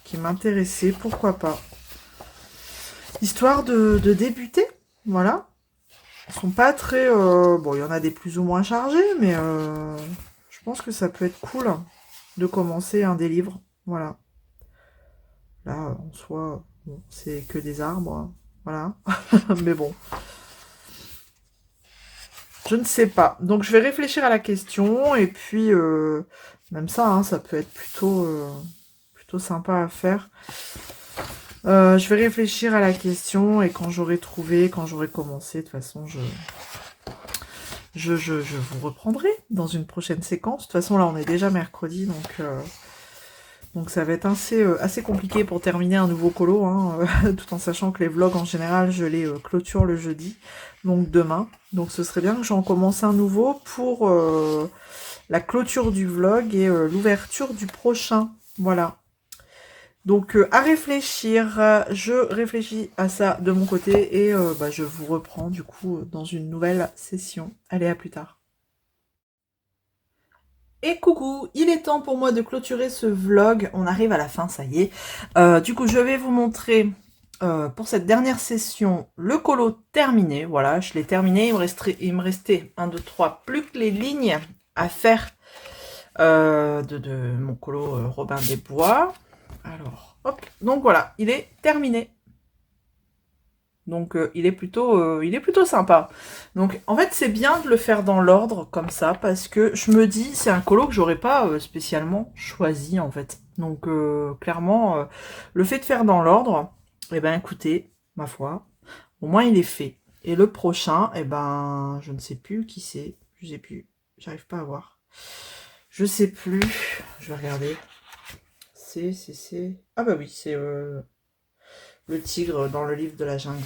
qui m'intéressait, pourquoi pas. Histoire de débuter, voilà. Ils sont pas très... bon, il y en a des plus ou moins chargés, mais je pense que ça peut être cool de commencer un des livres, voilà. Là, en soi, bon, c'est que des arbres, voilà. Mais bon. Je ne sais pas. Donc, je vais réfléchir à la question. Et puis, même ça, hein, ça peut être plutôt sympa à faire. Je vais réfléchir à la question. Et quand j'aurai trouvé, quand j'aurai commencé, de toute façon, je vous reprendrai dans une prochaine séquence. De toute façon, là, on est déjà mercredi. Donc ça va être assez compliqué pour terminer un nouveau colo, hein, tout en sachant que les vlogs, en général, je les clôture le jeudi, donc demain. Donc ce serait bien que j'en commence un nouveau pour la clôture du vlog et l'ouverture du prochain. Voilà. Donc à réfléchir, je réfléchis à ça de mon côté et je vous reprends du coup dans une nouvelle session. Allez, à plus tard. Et coucou, il est temps pour moi de clôturer ce vlog. On arrive à la fin, ça y est. Du coup, je vais vous montrer pour cette dernière session le colo terminé. Voilà, je l'ai terminé. Il me restait 1, 2, 3, plus que les lignes à faire de mon colo Robin des Bois. Alors, hop, donc voilà, il est terminé. Donc il est plutôt sympa. Donc en fait c'est bien de le faire dans l'ordre comme ça parce que je me dis c'est un colo que j'aurais pas spécialement choisi en fait. Donc clairement le fait de faire dans l'ordre, eh ben écoutez, ma foi, au moins il est fait. Et le prochain, eh ben je ne sais plus qui c'est, je sais plus, j'arrive pas à voir. Je sais plus, je vais regarder. Ah bah oui, c'est le tigre dans le livre de la jungle.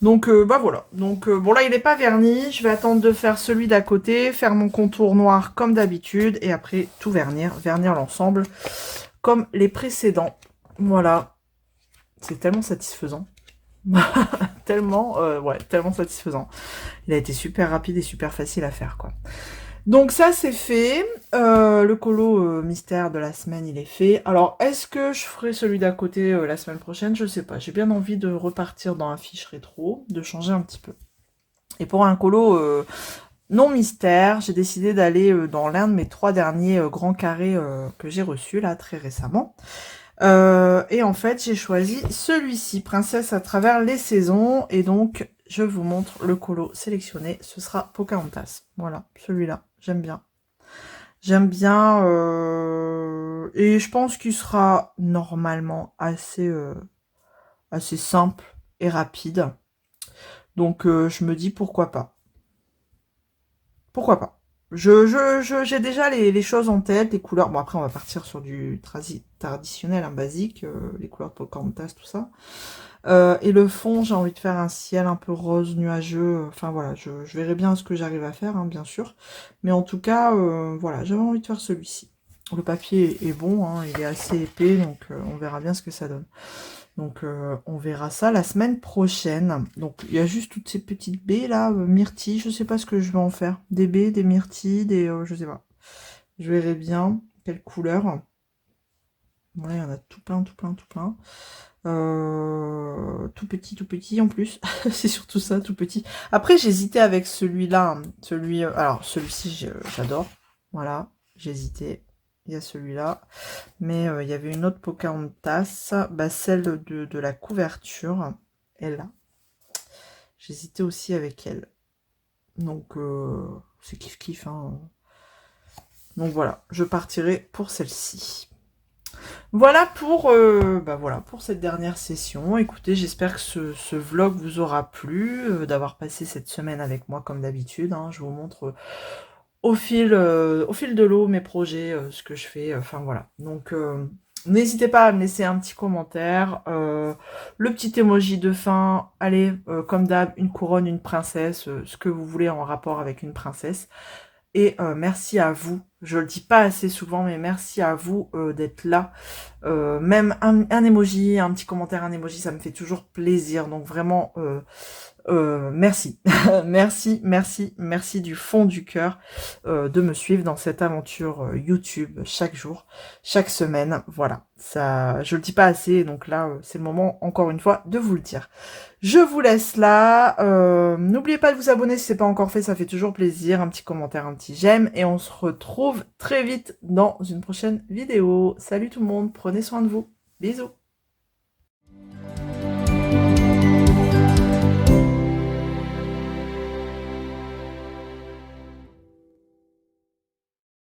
Donc voilà. Donc bon là il n'est pas verni. Je vais attendre de faire celui d'à côté, faire mon contour noir comme d'habitude et après tout vernir l'ensemble comme les précédents. Voilà. C'est tellement satisfaisant. tellement satisfaisant. Il a été super rapide et super facile à faire quoi. Donc ça c'est fait, le colo mystère de la semaine il est fait. Alors est-ce que je ferai celui d'à côté la semaine prochaine? Je sais pas, j'ai bien envie de repartir dans un fiche rétro, de changer un petit peu. Et pour un colo non mystère, j'ai décidé d'aller dans l'un de mes 3 derniers grands carrés que j'ai reçus là très récemment. Et en fait j'ai choisi celui-ci, Princesse à travers les saisons, et donc je vous montre le colo sélectionné. Ce sera Pocahontas. Voilà, celui-là, j'aime bien. J'aime bien. Et je pense qu'il sera normalement assez simple et rapide. Donc je me dis pourquoi pas. Pourquoi pas. J'ai déjà les choses en tête, les couleurs. Bon, après, on va partir sur du traditionnel, hein, basique, les couleurs de Pocahontas, tout ça. Et le fond, j'ai envie de faire un ciel un peu rose, nuageux. Enfin, voilà, je verrai bien ce que j'arrive à faire, hein, bien sûr. Mais en tout cas, voilà, j'avais envie de faire celui-ci. Le papier est bon, hein, il est assez épais, donc on verra bien ce que ça donne. Donc on verra ça la semaine prochaine. Donc il y a juste toutes ces petites baies là, myrtilles, je sais pas ce que je vais en faire. Des baies, des myrtilles, je sais pas. Je verrai bien quelle couleur. Voilà, il y en a tout plein, tout plein, tout plein. Tout petit en plus. C'est surtout ça, tout petit. Après j'hésitais avec celui-là. Alors celui-ci j'adore. Voilà, j'hésitais. Il y a celui-là. Mais il y avait une autre Pocahontas, celle de la couverture, elle là. J'hésitais aussi avec elle. Donc c'est kiff-kiff. Hein. Donc voilà, je partirai pour celle-ci. Voilà voilà pour cette dernière session. Écoutez, j'espère que ce vlog vous aura plu, d'avoir passé cette semaine avec moi comme d'habitude. Hein. Je vous montre au fil de l'eau mes projets, ce que je fais, enfin voilà. Donc n'hésitez pas à me laisser un petit commentaire, le petit emoji de fin, allez, comme d'hab, une couronne, une princesse, ce que vous voulez en rapport avec une princesse. Et merci à vous, je le dis pas assez souvent, mais merci à vous d'être là. Même un emoji, un petit commentaire, un emoji, ça me fait toujours plaisir. Donc vraiment, merci. Merci, merci, merci du fond du cœur de me suivre dans cette aventure YouTube chaque jour, chaque semaine. Voilà, ça, je le dis pas assez, donc là, c'est le moment, encore une fois, de vous le dire. Je vous laisse là. N'oubliez pas de vous abonner si ce n'est pas encore fait, ça fait toujours plaisir. Un petit commentaire, un petit j'aime. Et on se retrouve très vite dans une prochaine vidéo. Salut tout le monde, prenez soin de vous. Bisous.